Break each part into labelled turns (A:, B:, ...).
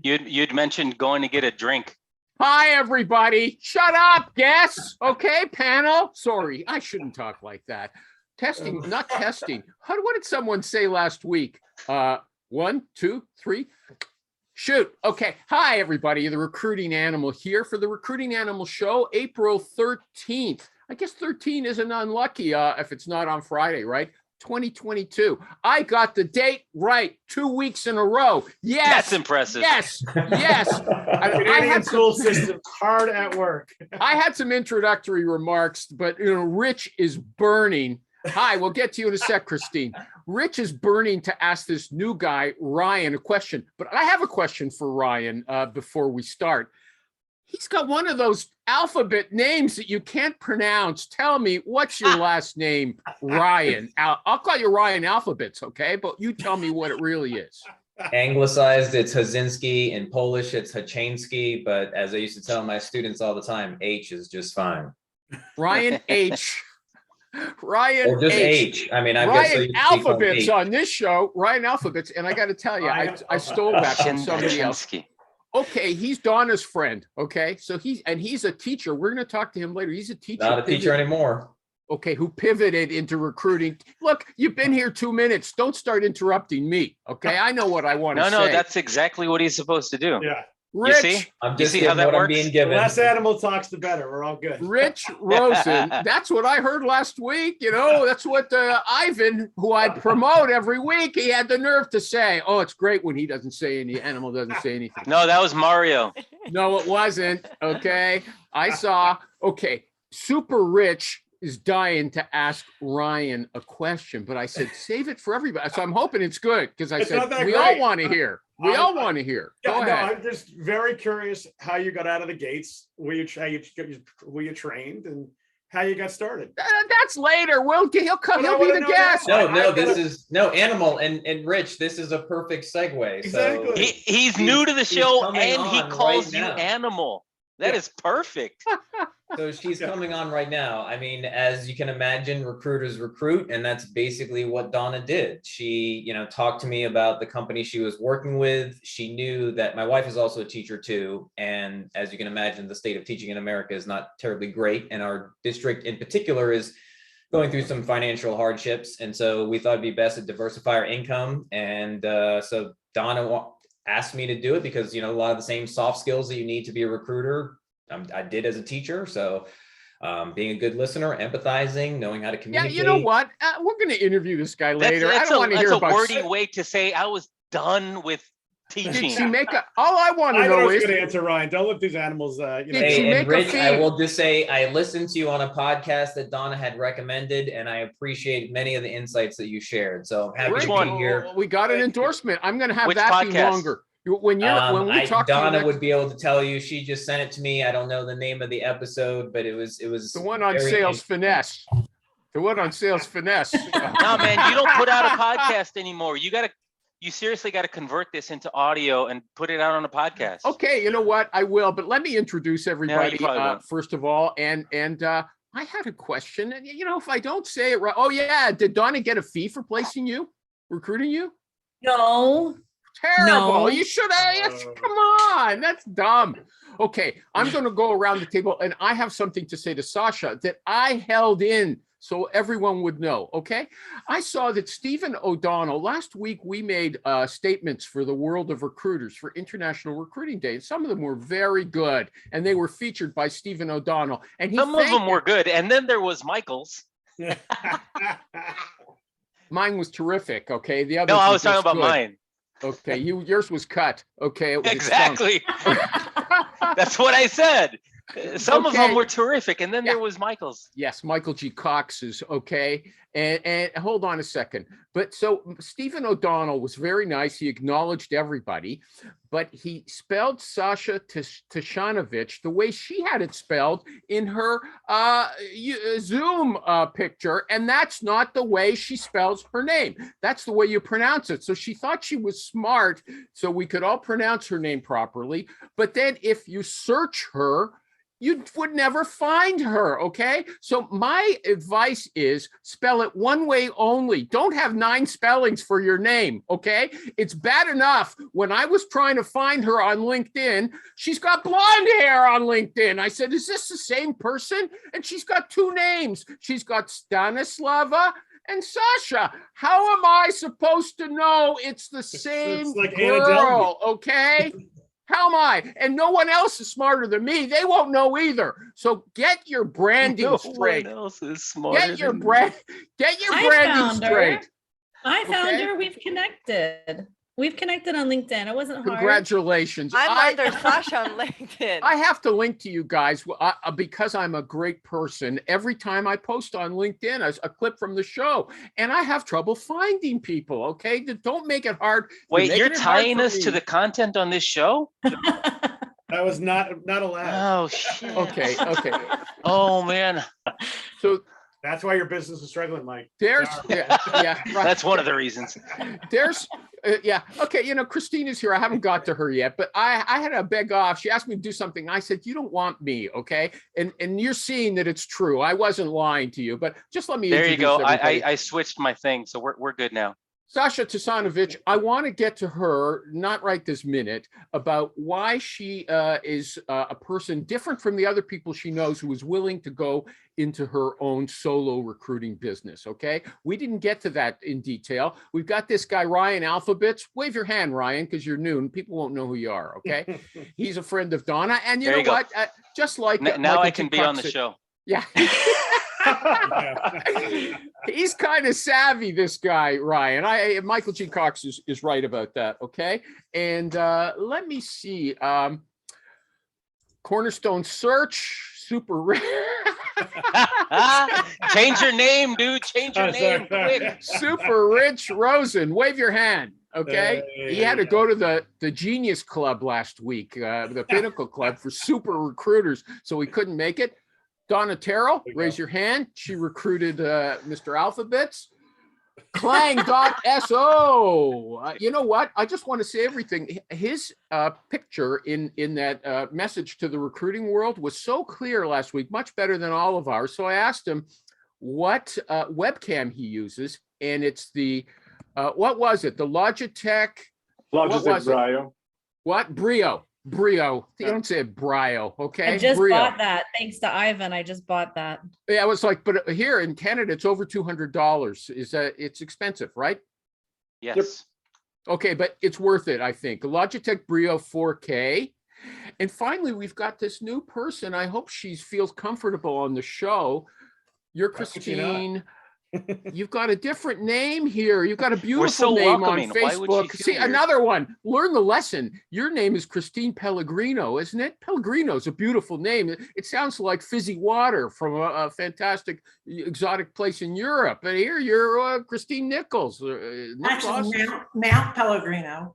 A: You'd mentioned going to get a drink.
B: Hi, everybody. Shut up, guests. Okay, panel. Sorry, I shouldn't talk like that. Testing, not testing. What did someone say last week? 1, 2, 3. Shoot. Okay. Hi, everybody. The Recruiting Animal here for the Recruiting Animal Show, April 13th. I guess 13 isn't unlucky if it's not on Friday, right? 2022. I got the date right 2 weeks in a row. Yes.
A: That's impressive.
B: Yes. I
C: had school systems hard at work.
B: I had some introductory remarks, but Rich is burning. Hi, we'll get to you in a sec, Christine. Rich is burning to ask this new guy, Ryan, a question. But I have a question for Ryan before we start. He's got one of those alphabet names that you can't pronounce. Tell me, what's your last name, Ryan? I'll call you Ryan Alphabets, okay? But you tell me what it really is.
D: Anglicized, it's Hazinski. In Polish, it's Hachański. But as I used to tell my students all the time, H is just fine.
B: Ryan H. Ryan
D: or just H. I mean, I've
B: Ryan Alphabets on this show. Ryan Alphabets, and I got to tell you, I stole that from somebody else. Okay, he's Donna's friend. Okay, so he's a teacher. We're going to talk to him later. He's a teacher.
D: Not a teacher anymore.
B: Okay, who pivoted into recruiting. Look, you've been here 2 minutes. Don't start interrupting me. Okay, I know what I want to say.
A: No, that's exactly what he's supposed to do.
C: Yeah.
B: Rich,
A: you see?
D: I'm just
A: how that works?
D: being given.
C: The less animal talks, the better. We're all good.
B: Rich Rosen. That's what I heard last week. That's what Ivan, who I promote every week, he had the nerve to say, oh, it's great when he doesn't say any animal doesn't say anything.
A: No, that was Mario.
B: No, it wasn't. Okay. I saw. Okay. Super Rich is dying to ask Ryan a question, but I said, save it for everybody. So I'm hoping it's good because I said, we all want to hear. We all want to hear. Go ahead.
C: I'm just very curious how you got out of the gates, were you trained, and how you got started.
B: That's later. He'll come. He'll be the guest.
D: No, Animal and Rich. This is a perfect segue.
C: Exactly.
D: So
A: he's new to the show, and he calls
D: right
A: you
D: now.
A: Animal. That is perfect.
D: So she's coming on right now. I mean, as you can imagine, recruiters recruit, and that's basically what Donna did. She, talked to me about the company she was working with. She knew that my wife is also a teacher too. And as you can imagine, the state of teaching in America is not terribly great. And our district in particular is going through some financial hardships. And so we thought it'd be best to diversify our income. And so Donna asked me to do it because, a lot of the same soft skills that you need to be a recruiter, I did as a teacher. So being a good listener, empathizing, knowing how to communicate.
B: Yeah, you know what? We're going to interview this guy later.
A: That's
B: I don't want to hear about.
A: That's a wordy way to say I was done with teaching.
B: Did she make all I want to know is.
C: Good answer, Ryan. Don't let these animals.
B: Did she make
D: Rich,
B: a fee?
D: I will just say I listened to you on a podcast that Donna had recommended, and I appreciate many of the insights that you shared. So I'm happy to be here.
B: We got an endorsement. I'm going to have
A: Which
B: that
A: podcast?
B: be longer. When we talk,
D: Donna would be able to tell you. She just sent it to me. I don't know the name of the episode, but it was
B: the one on sales finesse. The one on sales finesse.
A: No, man, you don't put out a podcast anymore. You seriously got to convert this into audio and put it out on a podcast.
B: Okay, you know what? I will, but let me introduce everybody first of all. And I had a question. And if I don't say it right, oh yeah, did Donna get a fee for placing you, recruiting you?
E: No.
B: Terrible.
E: No.
B: You should have. Come on. That's dumb. Okay. I'm going to go around the table and I have something to say to Sasha that I held in so everyone would know. Okay. I saw that Stephen O'Donnell, last week we made statements for the world of recruiters for International Recruiting Day. And some of them were very good and they were featured by Stephen O'Donnell. And
A: some of them were good. And then there was Michael's.
B: Mine was terrific. Okay. The other.
A: No, I was talking about mine.
B: Okay, yours was cut. Okay, it was
A: exactly. That's what I said. Some of them were terrific, and then there was Michael's.
B: Yes, Michael G. Cox's. Okay, and hold on a second. But so Stephen O'Donnell was very nice. He acknowledged everybody, but he spelled Sasha Tashanovich the way she had it spelled in her Zoom picture, and that's not the way she spells her name. That's the way you pronounce it. So she thought she was smart, so we could all pronounce her name properly. But then if you search her, you would never find her, okay? So my advice is spell it one way only. Don't have 9 spellings for your name, okay? It's bad enough when I was trying to find her on LinkedIn, she's got blonde hair on LinkedIn. I said, is this the same person? And she's got 2 names. She's got Stanislava and Sasha. How am I supposed to know it's the same
C: like Anna Delvey.
B: girl, okay? How am I? And no one else is smarter than me. They won't know either. So get your branding
A: No
B: straight.
A: one else is smarter
B: Get your
A: than me.
B: branding
E: found her.
B: straight.
E: I found
B: Okay.
E: her. We've connected. We've connected on LinkedIn. It wasn't hard.
B: Congratulations.
F: I'm under Sasha on LinkedIn.
B: I have to link to you guys because I'm a great person. Every time I post on LinkedIn a clip from the show, and I have trouble finding people. Okay, don't make it hard.
A: Wait,
B: making
A: you're
B: it hard
A: tying
B: for
A: us to
B: me.
A: the content on this show?
C: That was not allowed.
A: Oh, shit.
B: Okay.
A: Oh, man.
B: So
C: That's why your business is struggling, Mike.
B: there's yeah, right.
A: That's one of the reasons.
B: There's yeah, okay, Christina's here. I haven't got to her yet, but I had to beg off. She asked me to do something. I said, you don't want me, okay? And you're seeing that it's true. I wasn't lying to you, but just let me
A: There you go.
B: introduce everybody.
A: I switched my thing, so we're good now.
B: Sasha Tasanovic, I want to get to her, not right this minute, about why she is a person different from the other people she knows who is willing to go into her own solo recruiting business, okay? We didn't get to that in detail. We've got this guy, Ryan Alphabets. Wave your hand, Ryan, because you're new and people won't know who you are, okay? He's a friend of Donna. And you
A: There
B: know
A: you go.
B: what? Just like
A: Now
B: Michael
A: I can be on the
B: Tucox-
A: show.
B: Yeah. He's kind of savvy, this guy, Ryan. Michael G. Cox is right about that, okay? And let me see. Cornerstone Search, super rare.
A: Change your name, dude. Change your name. Quick.
B: Super Rich Rosen. Wave your hand, okay?
C: There
B: He had
C: you
B: to go to the Genius Club last week, the Pinnacle Club for super recruiters, so he couldn't make it. Donna Terrell,
C: There you
B: raise
C: go.
B: your hand. She recruited Mr. Alphabets. Clang.so. You know what? I just want to say everything. His picture in that message to the recruiting world was so clear last week, much better than all of ours. So I asked him what webcam he uses, and it's the, what was it? The Logitech, what was it?
G: Brio.
B: What? Brio. You don't say Brio, okay?
E: I just
B: Brio.
E: bought that. Thanks to Ivan. I just bought that.
B: Yeah, I was like, but here in Canada, it's over $200. It's expensive, right?
A: Yes.
B: Okay, but it's worth it, I think. Logitech Brio 4K. And finally, we've got this new person. I hope she feels comfortable on the show. You're
C: How could she not?
B: Christine. You've got a different name here. You've got a beautiful
A: so
B: name on
A: welcoming. Why would she
B: Facebook.
A: feel
B: See,
A: weird?
B: another one. Learn the lesson. Your name is Christine Pellegrino, isn't it? Pellegrino's a beautiful name. It sounds like fizzy water from a fantastic exotic place in Europe. But here you're Christine Nichols.
H: Actually, Mount Pellegrino,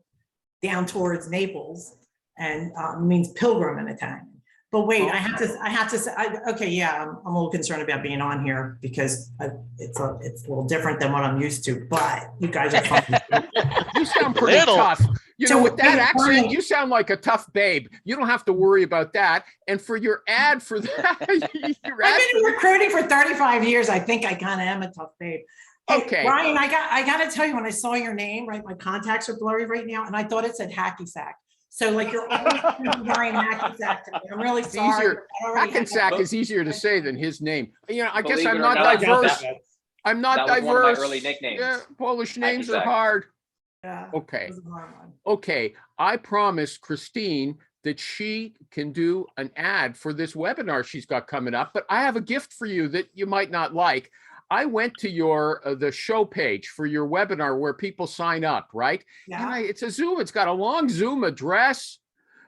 H: down towards Naples, and means pilgrim in Italian. But wait, I have to say, okay, yeah, I'm a little concerned about being on here because it's a little different than what I'm used to. But you guys are fun.
B: You sound pretty
A: Little.
B: tough. You
H: So
B: know, with that
H: wait,
B: accent,
H: Brian-
B: you sound like a tough babe. You don't have to worry about that. And for your ad for that, your ad
H: I've been recruiting for 35 years. I think I kind of am a tough babe. Hey,
B: Okay.
H: Ryan, I got to tell you, when I saw your name, right, my contacts are blurry right now, and I thought it said hacky sack. So like you're always wearing hacky sack to me. I'm really sorry.
B: easier.
H: I already had
B: Hackensack is easier to say than his name. You know, I guess
I: Believe
B: I'm
I: it or
B: not
I: not,
B: diverse.
C: That-
B: I'm not
I: That was one of my
B: diverse.
I: early nicknames.
B: Yeah, Polish names are
I: Hackensack.
B: hard.
H: Yeah,
B: Okay.
H: it was a hard one.
B: Okay. I promised Christine that she can do an ad for this webinar she's got coming up, but I have a gift for you that you might not like. I went to your the show page for your webinar where people sign up, right? And
H: Yeah.
B: it's a Zoom. It's got a long Zoom address.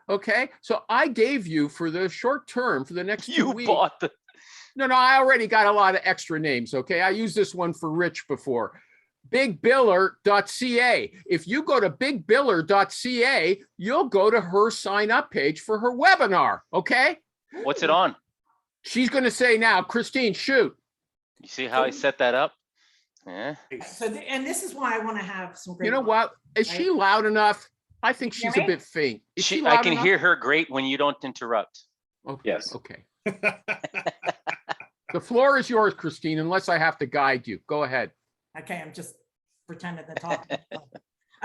B: Okay, so I gave you for the short term for the next 2
A: You
B: weeks.
A: bought the.
B: No, I already got a lot of extra names. Okay, I used this one for Rich before. BigBiller.ca. If you go to BigBiller.ca, you'll go to her sign up page for her webinar. Okay,
A: What's it on?
B: she's going to say now, Christine, shoot.
A: You see how I set that up? Yeah.
H: So, and this is why I want to have some great.
B: You know what? Is she loud enough? I think she's a
H: Right?
B: bit faint. Is she
A: I
B: loud
A: can
B: enough?
A: hear her great when you don't interrupt.
B: Okay,
D: Yes.
B: okay. The floor is yours, Christine, unless I have to guide you. Go ahead.
H: Okay, I'm just pretending to talk.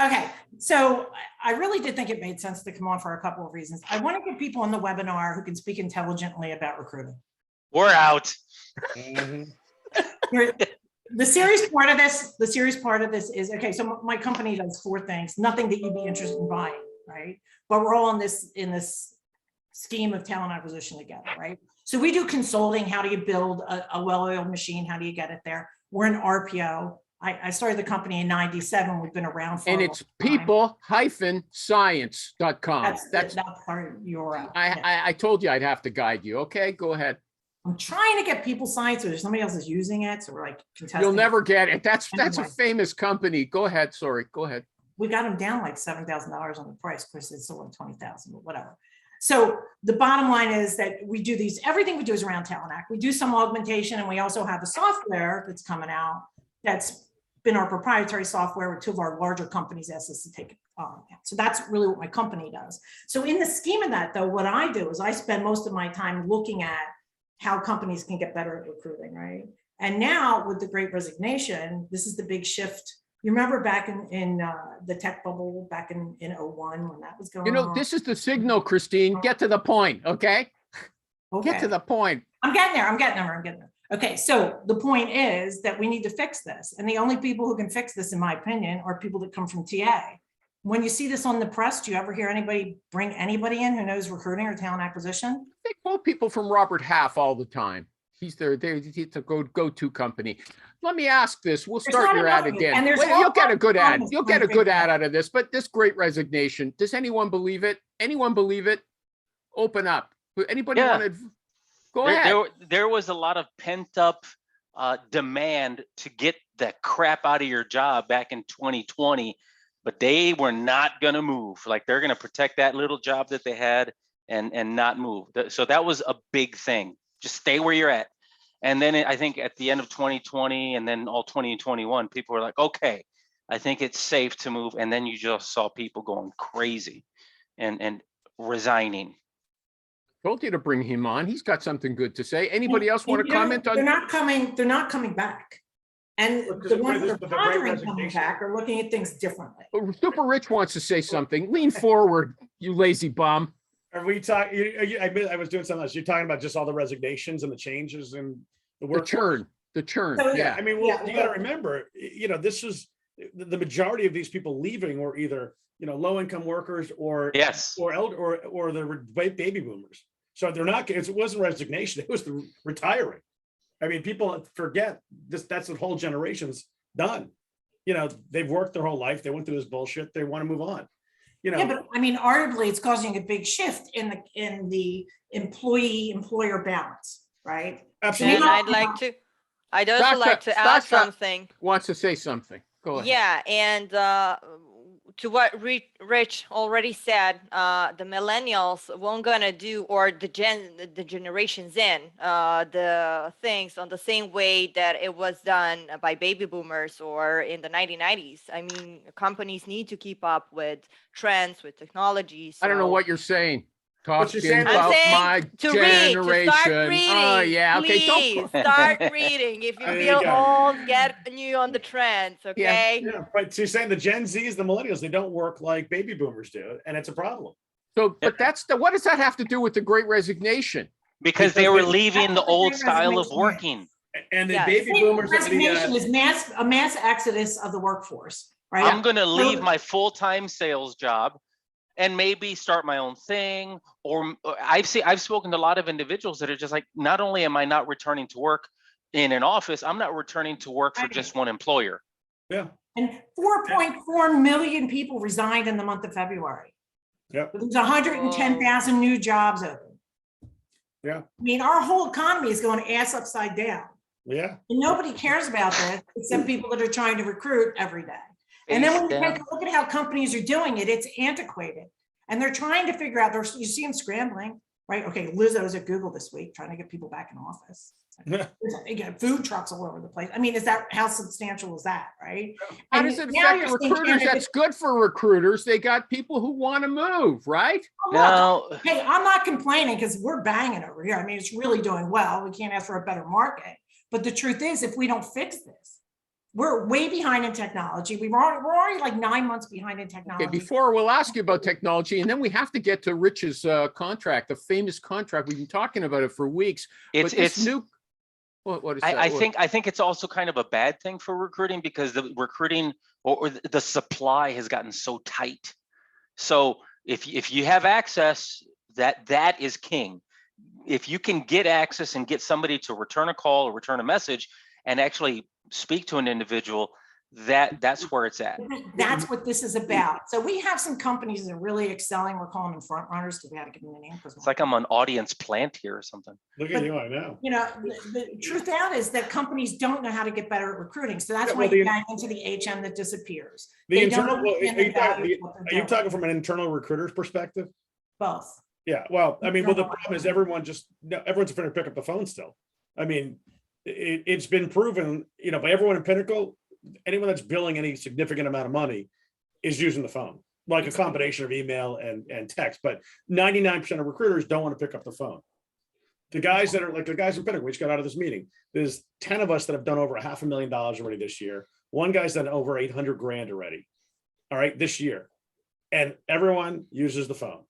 H: Okay, so I really did think it made sense to come on for a couple of reasons. I want to get people on the webinar who can speak intelligently about recruiting.
A: We're out.
H: The serious part of this is, okay, so my company does 4 things, nothing that you'd be interested in buying, right? But we're all in this scheme of talent acquisition together, right? So we do consulting. How do you build a well-oiled machine? How do you get it there? We're an RPO. I started the company in 97. We've been around for
B: And
H: a
B: it's
H: long time.
B: people-science.com.
H: That's that part of URL. Yeah.
B: I told you I'd have to guide you. Okay, go ahead.
H: I'm trying to get people science, or somebody else is using it, so we're like contesting.
B: You'll never get it. That's a
H: Anyway.
B: famous company. Go ahead. Sorry. Go ahead.
H: We got them down like $7,000 on the price. Of course, it's still like 20,000, but whatever. So the bottom line is that we do everything we do is around Talent Act. We do some augmentation, and we also have a software that's coming out that's been our proprietary software, where 2 of our larger companies asked us to take it on. So that's really what my company does. So in the scheme of that, though, what I do is I spend most of my time looking at how companies can get better at recruiting, right? And now with the Great Resignation, this is the big shift. You remember back in the tech bubble back in 01 when that was going on?
B: This is the signal, Christine. Get to the point, okay?
H: Okay.
B: Get to the point.
H: I'm getting there. Okay, so the point is that we need to fix this. And the only people who can fix this, in my opinion, are people that come from TA. When you see this on the press, do you ever hear anybody bring anybody in who knows recruiting or talent acquisition?
B: They quote people from Robert Half all the time. He's he's a go-to company. Let me ask this. We'll
H: There's
B: start
H: not
B: your
H: enough
B: ad
H: of it,
B: again.
H: and there's
B: Well,
H: all
B: you'll get a good ad.
H: kinds
B: You'll
H: of
B: get a good
H: things.
B: ad out of this. But this Great Resignation, does anyone believe it? Anyone believe it? Open up. Anybody
A: Yeah.
B: want to? Go
A: There,
B: ahead.
A: there was a lot of pent up demand to get the crap out of your job back in 2020, but they were not going to move. Like, they're going to protect that little job that they had and not move. So that was a big thing. Just stay where you're at. And then I think at the end of 2020 and then all 2021, people were like, okay, I think it's safe to move. And then you just saw people going crazy and resigning.
B: Told you to bring him on. He's got something good to say. Anybody else want to
H: You know,
B: comment
H: They're
B: on?
H: not coming back. And
C: Because
H: the
C: of
H: ones
C: this-
H: that are
C: the Great
H: pondering coming
C: Resignation.
H: back are looking at things differently.
B: Super Rich wants to say something. Lean forward, you lazy bum.
C: Are we talking, I was doing something else. You're talking about just all the resignations and the changes in the
B: The
C: work.
B: churn.
H: So,
B: Yeah.
C: I mean, well,
H: Yeah,
C: you got to
H: well-
C: remember, this is the majority of these people leaving were either, low income workers or
A: Yes.
C: or the baby boomers. So they're not, it wasn't resignation, it was the retiring. I mean, people forget this, that's what whole generation's done. They've worked their whole life, they went through this bullshit, they want to move on.
H: Yeah, but I mean, arguably, it's causing a big shift in the employee-employer balance, right?
C: Absolutely.
F: And I'd also
B: Sasha,
F: like to add
B: Sasha.
F: something.
B: Wants to say something. Go ahead.
F: Yeah, and to what Rich already said, the millennials won't gonna do, or the generations in, the things on the same way that it was done by baby boomers or in the 1990s. I mean, companies need to keep up with trends, with technology.
B: I don't know
F: so-
B: what you're saying.
C: What you're
B: Talking
C: saying-
F: I'm
B: about
F: saying
B: my
F: to read, to start
B: generation.
F: reading.
B: Oh, yeah. Okay.
F: Please start reading. If you
C: There you
F: feel
C: go.
F: old, get new on the trends. Okay.
C: Yeah, but so you're saying the Gen Zs, the millennials, they don't work like baby boomers do, and it's a problem.
B: So, but what does that have to do with the Great Resignation?
A: Because they
C: Because
A: were
C: they-
A: leaving the old style of
H: Resignation.
A: working.
C: And the
F: Yes.
C: baby boomers,
H: Resignation is a mass exodus of the workforce, right?
A: I'm going to leave my full-time sales job and maybe start my own thing. Or I've spoken to a lot of individuals that are just like, not only am I not returning to work in an office, I'm not returning to work for
H: Right.
A: just one employer.
C: yeah,
H: And 4.4 million people resigned in the month of February.
C: Yep.
H: There's 110,000 new jobs open.
C: Yeah.
H: I mean, our whole economy is going ass upside down.
C: yeah.
H: And nobody cares about this except people that are trying to recruit every day. And then when you take a look at how companies are doing it, it's antiquated. And they're trying to figure out, you see them scrambling, right? Okay, Lizzo's at Google this week, trying to get people back in office. You got food trucks all over the place. I mean, how substantial is that, right?
B: How
H: And
B: does it
H: now
B: affect the
H: you're seeing
B: recruiters?
H: candidates-
B: That's good for recruiters. They got people who want to move, right?
H: Oh, look,
A: No,
H: hey, I'm not complaining because we're banging over here. I mean, it's really doing well. We can't ask for a better market. But the truth is, if we don't fix this, we're way behind in technology. We're already like 9 months behind in technology.
B: Okay, before we'll ask you about technology, and then we have to get to Rich's contract, the famous contract. We've been talking about it for weeks.
A: it's
B: But this
A: it's.
B: new, what is that?
A: I
B: What-
A: think it's also kind of a bad thing for recruiting because the recruiting or the supply has gotten so tight. So if you have access, that is king. If you can get access and get somebody to return a call or return a message and actually speak to an individual, that's where it's at.
H: That's what this is about. So we have some companies that are really excelling. We're calling them front runners because we had to give them a name.
A: It's like I'm an audience plant here or something.
C: Look at you, I know.
H: You know, the truth out is that companies don't know how to get better at recruiting. So that's
C: Yeah,
H: why
C: well,
H: you
C: the-
H: bang into the HM that disappears.
C: The
H: They don't
C: internal, well,
H: understand
C: are
H: the
C: you talking,
H: value of what they're
C: are you
H: doing.
C: talking from an internal recruiter's perspective?
H: Both.
C: Yeah, well, I mean, well, the
H: Internal.
C: problem is everyone's afraid to pick up the phone still. I mean, it's been proven, by everyone in Pinnacle, anyone that's billing any significant amount of money is using the phone, like a combination of email and text, but 99% of recruiters don't want to pick up the phone. The guys that are like the guys in Pinnacle, we just got out of this meeting. There's 10 of us that have done over $500,000 already this year. One guy's done over 800 grand already. All right, this year. And everyone uses the phone.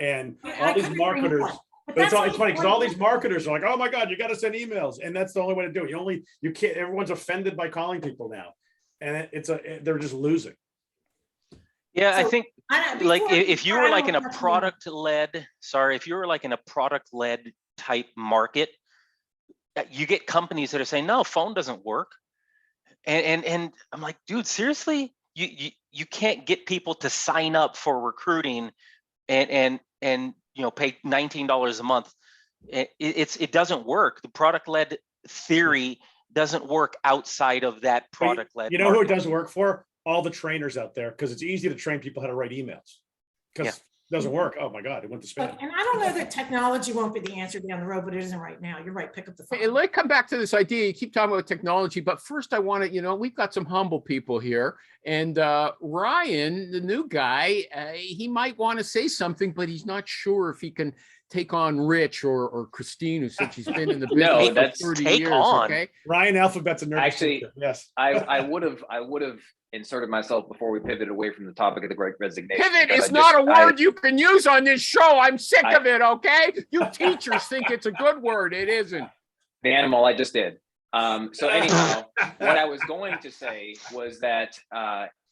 C: And
H: I
C: all these
H: couldn't agree more.
C: marketers,
H: But
C: but it's
H: that's
C: funny because all
H: only-
C: these marketers are like, oh my God, you got to send emails. And that's the only way to do it. You can't, everyone's offended by calling people now. And they're just losing.
A: Yeah, I
H: So,
A: think like if you were like in a product-led, if you were like in a product-led type market, you get companies that are saying, no, phone doesn't work. And I'm like, dude, seriously? You can't get people to sign up for recruiting and pay $19 a month. It doesn't work. The product-led theory doesn't work outside of that
C: But
A: product-led.
C: You know who it
A: market.
C: doesn't work for? All the trainers out there, because it's easy to train people how to write emails. Because it doesn't work. Oh my God, it went to spam.
H: And I don't know that technology won't be the answer down the road, but it isn't right now. You're right. Pick up the phone.
B: Hey, let's come back to this idea. You keep talking about technology, but first I want to, we've got some humble people here. And Ryan, the new guy, he might want to say something, but he's not sure if he can take on Rich or Christine, who said she's been in the business
G: No,
B: for
G: that's
B: 30
A: take
B: years.
A: on.
B: Okay.
C: Ryan Alphabet's a nerd.
G: Actually,
C: Yes.
G: I would have inserted myself before we pivoted away from the topic of the Great Resignation.
B: Pivot
G: because
B: is not a
G: I-
B: word you can use on this show. I'm sick
G: I-
B: of it. Okay. You teachers think it's a good word. It isn't.
G: The animal I just did. So anyhow, what I was going to say was that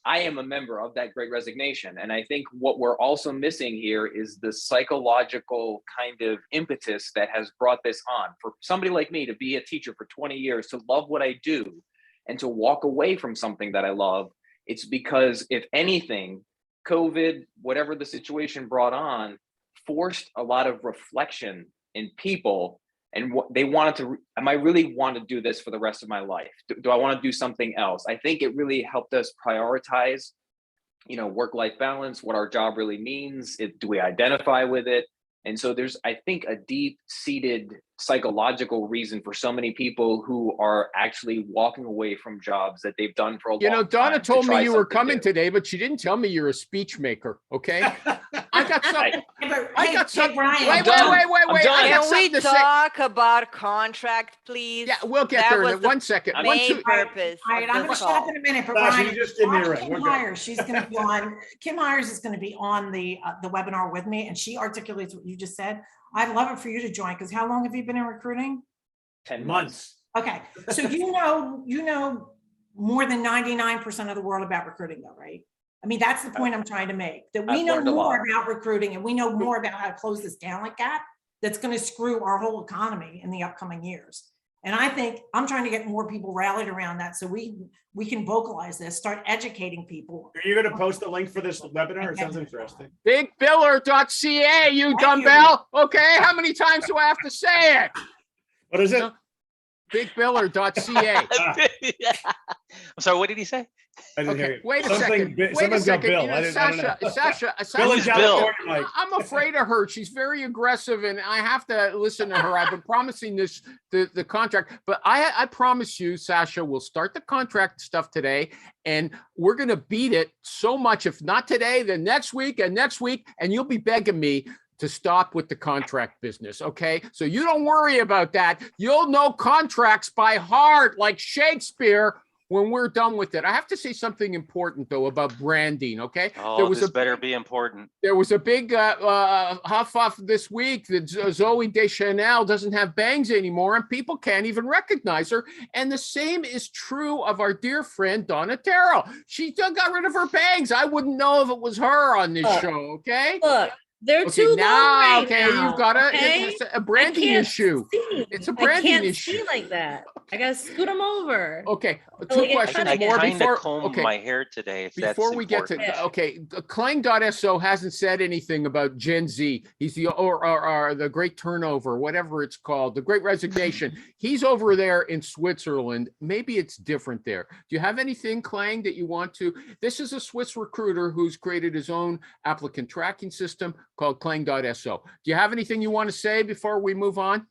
G: I am a member of that Great Resignation. And I think what we're also missing here is the psychological kind of impetus that has brought this on. For somebody like me to be a teacher for 20 years, to love what I do, and to walk away from something that I love, it's because if anything, COVID, whatever the situation brought on, forced a lot of reflection in people and what they wanted to, am I really want to do this for the rest of my life? Do I want to do something else? I think it really helped us prioritize, work-life balance, what our job really means. Do we identify with it? And so there's, I think, a deep-seated psychological reason for so many people who are actually walking away from jobs that they've done for a long time.
B: Donna
G: to
B: told me
G: try
B: you were
G: something
B: coming
G: new.
B: today, but she didn't tell me you're a speech maker. Okay. I got something. I got something.
H: Ryan,
B: Wait.
G: done.
B: I
G: I'm
B: got
F: Can
B: something
F: we
B: to say.
F: talk about contract, please?
B: Yeah, we'll get
F: That
B: there in
F: was
B: a-
F: the
B: 1 second. One,
F: Main
B: two,
F: purpose
H: All right,
F: of
H: I'm gonna
F: this
H: shut up
F: call.
H: in a minute, but
C: Sasha,
H: Ryan,
C: you just give me a
H: watch
C: ring.
H: Kim
C: We're good.
H: Myers, she's gonna be on, Kim Myers is gonna be on the webinar with me, and she articulates what you just said. I'd love it for you to join, because how long have you been in recruiting?
G: 10
C: Months.
H: Okay, so you know more than 99% of the world about recruiting though, right? I mean, that's the point I'm trying to make, that we
G: I've
H: know
G: learned a
H: more
G: lot.
H: about recruiting and we know more about how to close this down like that. That's gonna screw our whole economy in the upcoming years. And I think I'm trying to get more people rallied around that so we can vocalize this, start educating people.
C: Are you going to post the link for this webinar? It sounds interesting.
B: bigbiller.ca, you
H: Thank you.
B: dumbbell. Okay. How many times do I have to say it?
C: What is it?
B: bigbiller.ca.
A: I'm sorry, what did he say?
C: I didn't hear
B: Okay,
C: you.
B: wait a
C: Something
B: second.
C: bi-
B: Wait a
C: someone's got
B: second.
C: Bill.
B: You know,
C: I don't know.
B: Sasha,
C: Bill in
A: Who's Bill?
C: California, Mike.
B: I'm afraid of her. She's very aggressive, and I have to listen to her. I've been promising the contract, but I promise you, Sasha, we'll start the contract stuff today, and we're gonna beat it so much. If not today, then next week, and you'll be begging me to stop with the contract business. Okay, so you don't worry about that. You'll know contracts by heart, like Shakespeare, when we're done with it. I have to say something important though about branding. Okay,
A: Oh, this better be important.
B: there was a big huff this week that Zoe Deschanel doesn't have bangs anymore, and people can't even recognize her. And the same is true of our dear friend Donna Terrell. She got rid of her bangs. I wouldn't know if it was her on this show. Okay.
E: Look, they're
B: Okay,
E: too long
B: now,
E: right
B: okay,
E: now,
B: you've got
E: okay?
B: it's a branding
E: can't
B: issue.
E: see.
B: It's a
E: I
B: branding
E: can't
B: issue.
E: see like that. I gotta scoot them over.
B: Okay,
E: So
B: two
E: we get
B: questions
A: I
B: more
A: kind
B: before.
A: of combed
B: Okay,
A: my hair today. If that's
B: before we get to,
A: important.
B: okay, Clang.so hasn't said anything about Gen Z. He's or the Great Turnover, whatever it's called, the Great Resignation. He's over there in Switzerland. Maybe it's different there. Do you have anything, Clang, that you want to? This is a Swiss recruiter who's created his own applicant tracking system called Clang.so. Do you have anything you want to say before we move on?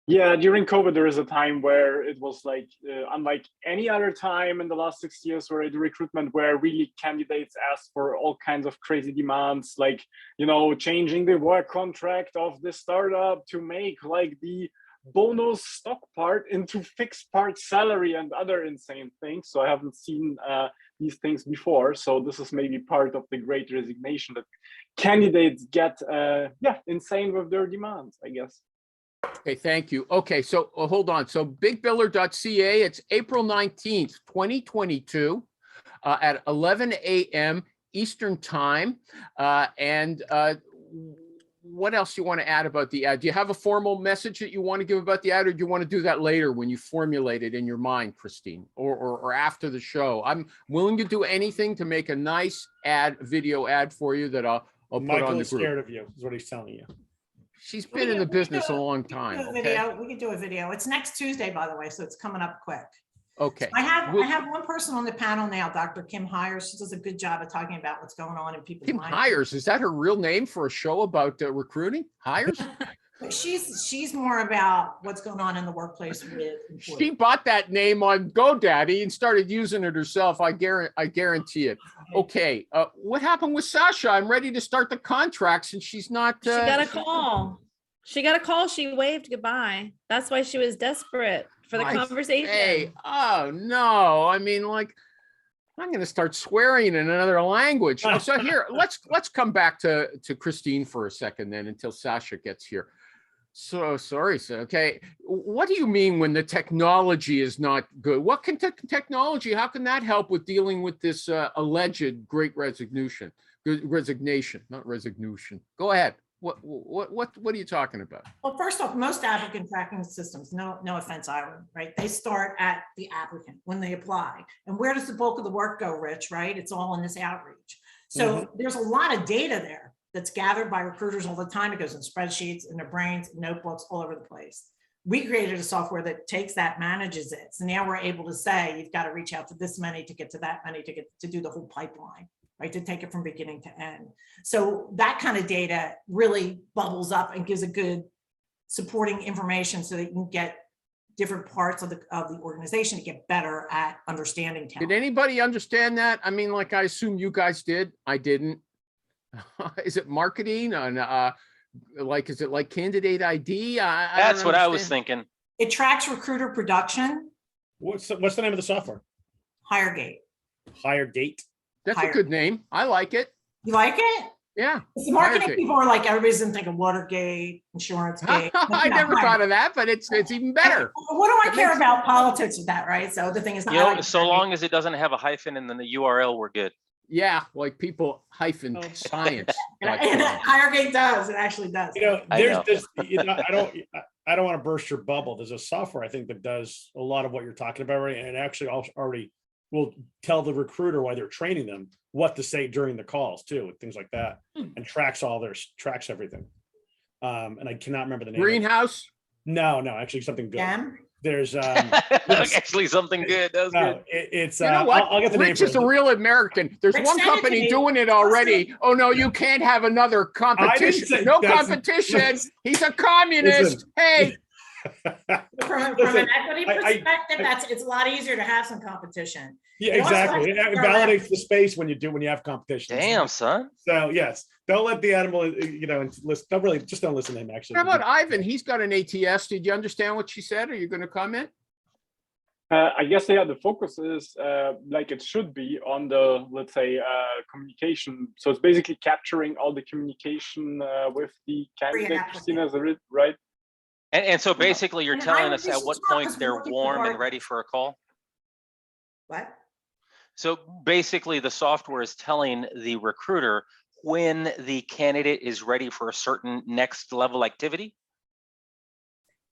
I: Yeah, during COVID, there is a time where it was like, unlike any other time in the last 6 years where the recruitment where really candidates asked for all kinds of crazy demands, like, you know, changing the work contract of the startup to make like the bonus stock part into fixed part salary and other insane things. So I haven't seen these things before. So this is maybe part of the Great Resignation, that candidates get insane with their demands, I guess.
B: Okay, thank you. Okay, so hold on. So bigbiller.ca, it's April 19th, 2022 at 11 a.m. Eastern time. And what else do you want to add about the ad? Do you have a formal message that you want to give about the ad, or do you want to do that later when you formulate it in your mind, Christine, or after the show? I'm willing to do anything to make a nice video ad for you that I'll put
C: Michael
B: on the
C: is
B: group.
C: scared of you, is what he's telling you.
B: She's been in the business a long time.
H: We can do a video. It's next Tuesday, by the way, so it's coming up quick.
B: Okay.
H: I have one person on the panel now, Dr. Kim Hires. She does a good job of talking about what's going on in people's
B: Kim
H: minds.
B: Hires, is that her real name for a show about recruiting? Hires?
H: She's more about what's going on in the workplace with
B: She
H: employees.
B: bought that name on GoDaddy and started using it herself. I guarantee it. Okay, what happened with Sasha? I'm ready to start the contracts and she's not.
E: She got a call. She got a call. She waved goodbye. That's why she was desperate for the
B: I
E: conversation.
B: Hey, oh no! I mean, like, I'm going to start swearing in another language. So here, let's come back to Christine for a second, then, until Sasha gets here. So sorry, sir. Okay, what do you mean when the technology is not good? What can technology? How can that help with dealing with this alleged Great Resignation? Resignation, not resignation. Go ahead. What are you talking about?
H: Well, first off, most applicant tracking systems, no offense, Ira, right? They start at the applicant when they apply. And where does the bulk of the work go, Rich, right? It's all in this outreach. So there's a lot of data there that's gathered by recruiters all the time. It goes in spreadsheets, in their brains, notebooks, all over the place. We created a software that takes that, manages it. So now we're able to say, you've got to reach out to this many to get to that many to do the whole pipeline, right? To take it from beginning to end. So that kind of data really bubbles up and gives a good supporting information so that you can get different parts of the organization to get better at understanding talent.
B: Did anybody understand that? I mean, like, I assume you guys did. I didn't. Is it marketing and is it like candidate ID?
A: That's what I was thinking.
H: It tracks recruiter production.
C: What's the name of the software?
H: HireGate.
C: HireGate.
B: That's a good name. I like it.
H: You like it?
B: Yeah.
H: The marketing
B: HireGate.
H: people are like, everybody's been thinking Watergate, Insurance Gate.
B: I never thought of that, but it's even better.
H: What do I
B: It
H: care
B: makes-
H: about politics with that, right? So the thing is,
A: You know, so long as it doesn't have a hyphen and then the URL, we're good.
B: Yeah, like people hyphen
H: Oh.
B: science.
H: and HireGate does. It actually does.
C: You know,
A: I
C: there's
A: know.
C: this, you know, I don't want to burst your bubble. There's a software I think that does a lot of what you're talking about, right? And it actually already will tell the recruiter while they're training them what to say during the calls too, and things like that, and tracks everything. And I cannot remember the name.
B: Greenhouse.
C: No, actually something good.
H: Gem?
C: There's
A: Actually, something good. That was
C: no,
A: good.
C: it's
B: You know what?
C: I'll get the name
B: Rich
C: for
B: is
C: it.
B: a real American. There's
H: Rich
B: one
H: said it to
B: company
H: me.
B: doing it already. Oh, no, you can't have another competition.
C: say-
B: No
C: that's-
B: competition. He's a communist.
C: Listen.
B: Hey,
H: From
C: Listen,
H: an equity perspective, it's a lot easier to have some competition.
C: Yeah,
H: It also
C: exactly. It
H: has to be
C: validates the space when you have competition.
A: Damn, son.
C: So yes, don't let the animal, and listen. Don't listen to him. Actually,
B: how about Ivan? He's got an ATS. Did you understand what she said? Are you going to comment?
I: I guess the focus is like it should be on the, let's say, communication. So it's basically capturing all the communication with the candidate, Christina, is it right?
A: And so basically, you're
H: And
A: telling
H: Ivan,
A: us
H: we
A: at
H: should
A: what
H: talk 'cause
A: point
H: we're
A: they're
H: looking for
A: warm and
H: partners.
A: ready for a call.
H: What?
A: So basically, the software is telling the recruiter when the candidate is ready for a certain next level activity.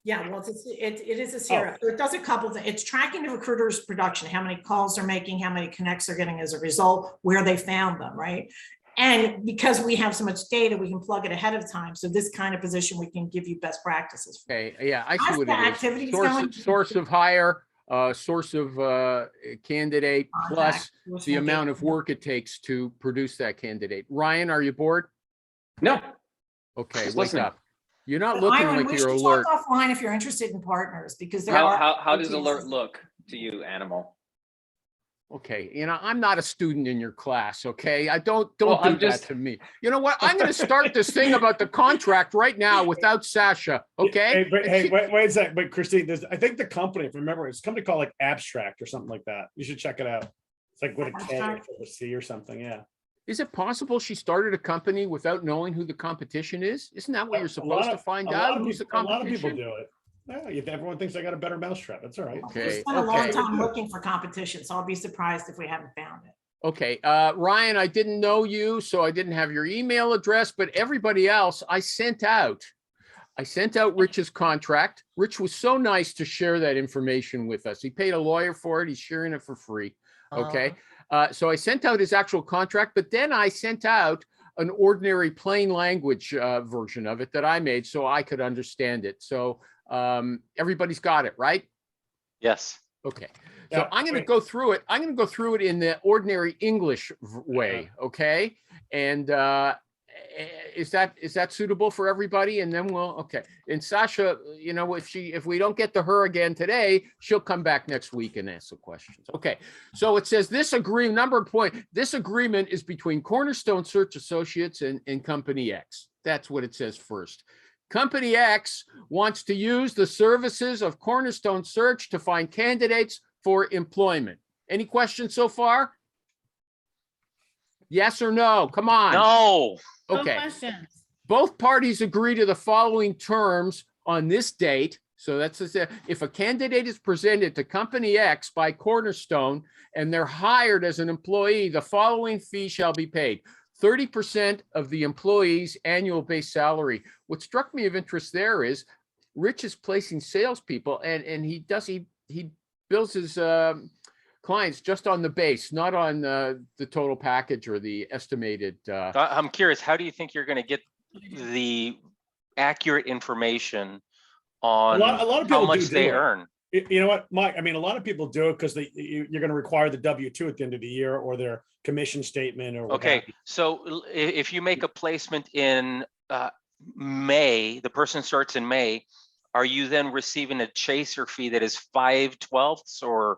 H: Yeah, well, it is a CRM. So it does a couple things. It's tracking the recruiter's production, how many calls they're making, how many connects they're getting as a result, where they found them, right? And because we have so much data, we can plug it ahead of time. So this kind of position, we can give you best practices.
B: Okay, yeah, I see
H: How's
B: what
H: the
B: it is.
H: activities going?
B: Source of hire, source of candidate, plus
H: Contact,
B: the amount of work it takes to produce that candidate. Ryan, are you bored?
G: No,
B: Okay,
G: Just
B: wake
G: listening.
B: up. You're not
H: But
B: looking
H: Ivan,
B: like
H: we
B: you're
H: should
B: alert.
H: talk offline if you're interested in partners, because there
G: how,
H: are.
G: how does
H: ATSs.
G: alert look to you, Animal?
B: Okay, I'm not a student in your class, okay? Don't
G: Well,
B: do
G: I'm just-
B: that to me. You know what? I'm gonna start this thing about the contract right now without Sasha, okay?
C: Hey, wait a sec. But Christine, I think the company, if you remember, it's a company called like Abstract or something like that. You should check it out. It's like with a K
H: Abstract?
C: or a C or something. Yeah.
B: Is it possible she started a company without knowing who the competition is? Isn't that what you're supposed to find out? Who's the
C: A lot of people
B: competition?
C: do it. Yeah, if everyone thinks I got a better mousetrap, that's all right.
H: We
B: Okay,
H: spent a long
B: okay.
H: time looking for competition, so I'll be surprised if we haven't found it.
B: Okay, Ryan, I didn't know you, so I didn't have your email address, but everybody else I sent out Rich's contract. Rich was so nice to share that information with us. He paid a lawyer for it. He's sharing it for free. Okay. So I sent out his actual contract, but then I sent out an ordinary plain language version of it that I made so I could understand it. So everybody's got it, right?
A: Yes.
B: Okay. So
C: Yeah,
B: I'm going to
C: great.
B: go through it. I'm going to go through it in the ordinary English way. Okay. And is that suitable for everybody? And then okay. And Sasha, if we don't get to her again today, she'll come back next week and ask the questions. Okay. So it says this agreement is between Cornerstone Search Associates and Company X. That's what it says first. Company X wants to use the services of Cornerstone Search to find candidates for employment. Any questions so far? Yes or no? Come on.
A: No.
E: No
B: Okay.
E: questions.
B: Both parties agree to the following terms on this date. So that's if a candidate is presented to Company X by Cornerstone and they're hired as an employee, the following fee shall be paid. 30% of the employee's annual base salary. What struck me of interest there is Rich is placing salespeople and he bills his clients just on the base, not on the total package or the estimated.
A: I'm curious, how do you think you're going to get the accurate information on
C: A lot of people
A: how much
C: do
A: they
C: it.
A: earn?
C: You know what, Mike? I mean, a lot of people do it because you're going to require the W-2 at the end of the year or their commission statement or. what
A: Okay,
C: have you.
A: so if you make a placement in May, the person starts in May, are you then receiving a chaser fee that is 5/12 or?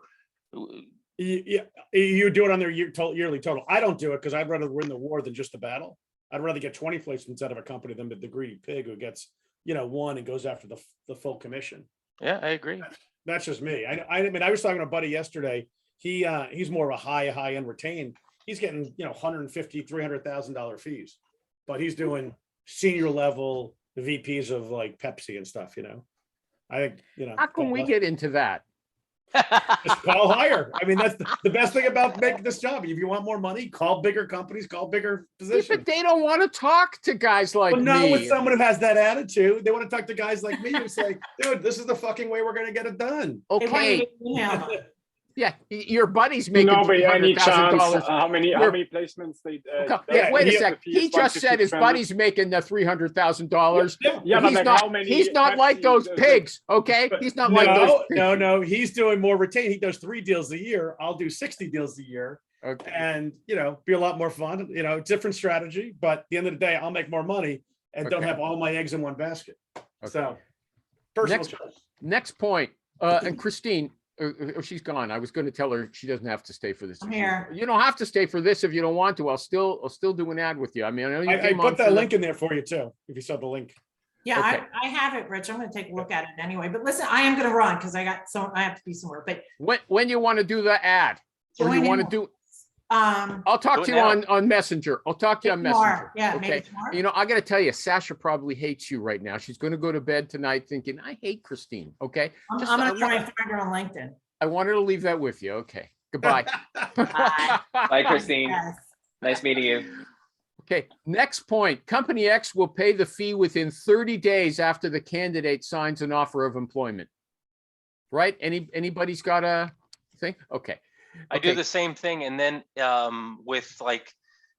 C: Yeah, you do it on their yearly total. I don't do it because I'd rather win the war than just the battle. I'd rather get 20 placements out of a company than the greedy pig who gets, one and goes after the full commission.
A: Yeah, I agree.
C: That's just me. I mean, I was talking to a buddy yesterday. He's more of a high end retained. He's getting, $150,000, $300,000 fees, but he's doing senior level VPs of like Pepsi and stuff, I think,
B: How can we get into that?
C: just call higher. I mean, that's the best thing about making this job. If you want more money, call bigger companies, call bigger
B: Yeah,
C: positions.
B: but they don't want to talk to guys like
C: But not with
B: me.
C: someone who has that attitude. They want to talk to guys like me who say, dude, this is the fucking way we're going to get it done.
H: They want you
B: Okay,
H: to email them.
B: Yeah, your buddy's making
I: No, but any chance
B: $300,000.
I: how many placements they?
B: Yeah, wait a
C: he-
B: sec. He just said his buddy's making the $300,000.
I: Yeah, but like how many?
B: He's not like
I: Pepsi
B: those
I: does
B: pigs, okay? He's not like those.
C: No,
B: pigs.
C: no, he's doing more retain. He does 3 deals a year. I'll do 60 deals a year.
B: Okay.
C: And, be a lot more fun, different strategy, but at the end of the day, I'll make more money and don't
B: Okay.
C: have all my eggs in one basket.
B: Okay.
C: So personal
B: Next-
C: choice.
B: Next point, and Christine, she's gone. I was going to tell her she doesn't have to stay for this.
H: I'm here.
B: You don't have to stay for this if you don't want to. I'll still do an ad with you. I mean, I know you
C: I
B: came on
C: put that
B: for the-
C: link in there for you too, if you saw the link.
H: Yeah,
B: Okay.
H: I have it, Rich. I'm gonna take a look at it anyway, but listen, I am gonna run because I have to be somewhere, but
B: when you want to do the ad, or you
H: Join
B: want to
H: in.
B: do,
H: um.
B: I'll talk
A: Do it
B: to you
A: now.
B: on Messenger. I'll talk to you on
H: tomorrow.
B: Messenger.
H: Yeah,
B: Okay.
H: maybe tomorrow.
B: You know, I got to tell you, Sasha probably hates you right now. She's going to go to bed tonight thinking, I hate Christine. Okay.
H: I'm
B: Just-
H: gonna try and find her on LinkedIn.
B: I wanted to leave that with you. Okay. Goodbye.
G: Bye, Christine.
H: Yes.
G: Nice meeting you.
B: Okay, next point. Company X will pay the fee within 30 days after the candidate signs an offer of employment. Right? Anybody's got a thing? Okay.
A: I do
B: Okay.
A: the same thing, and then with like,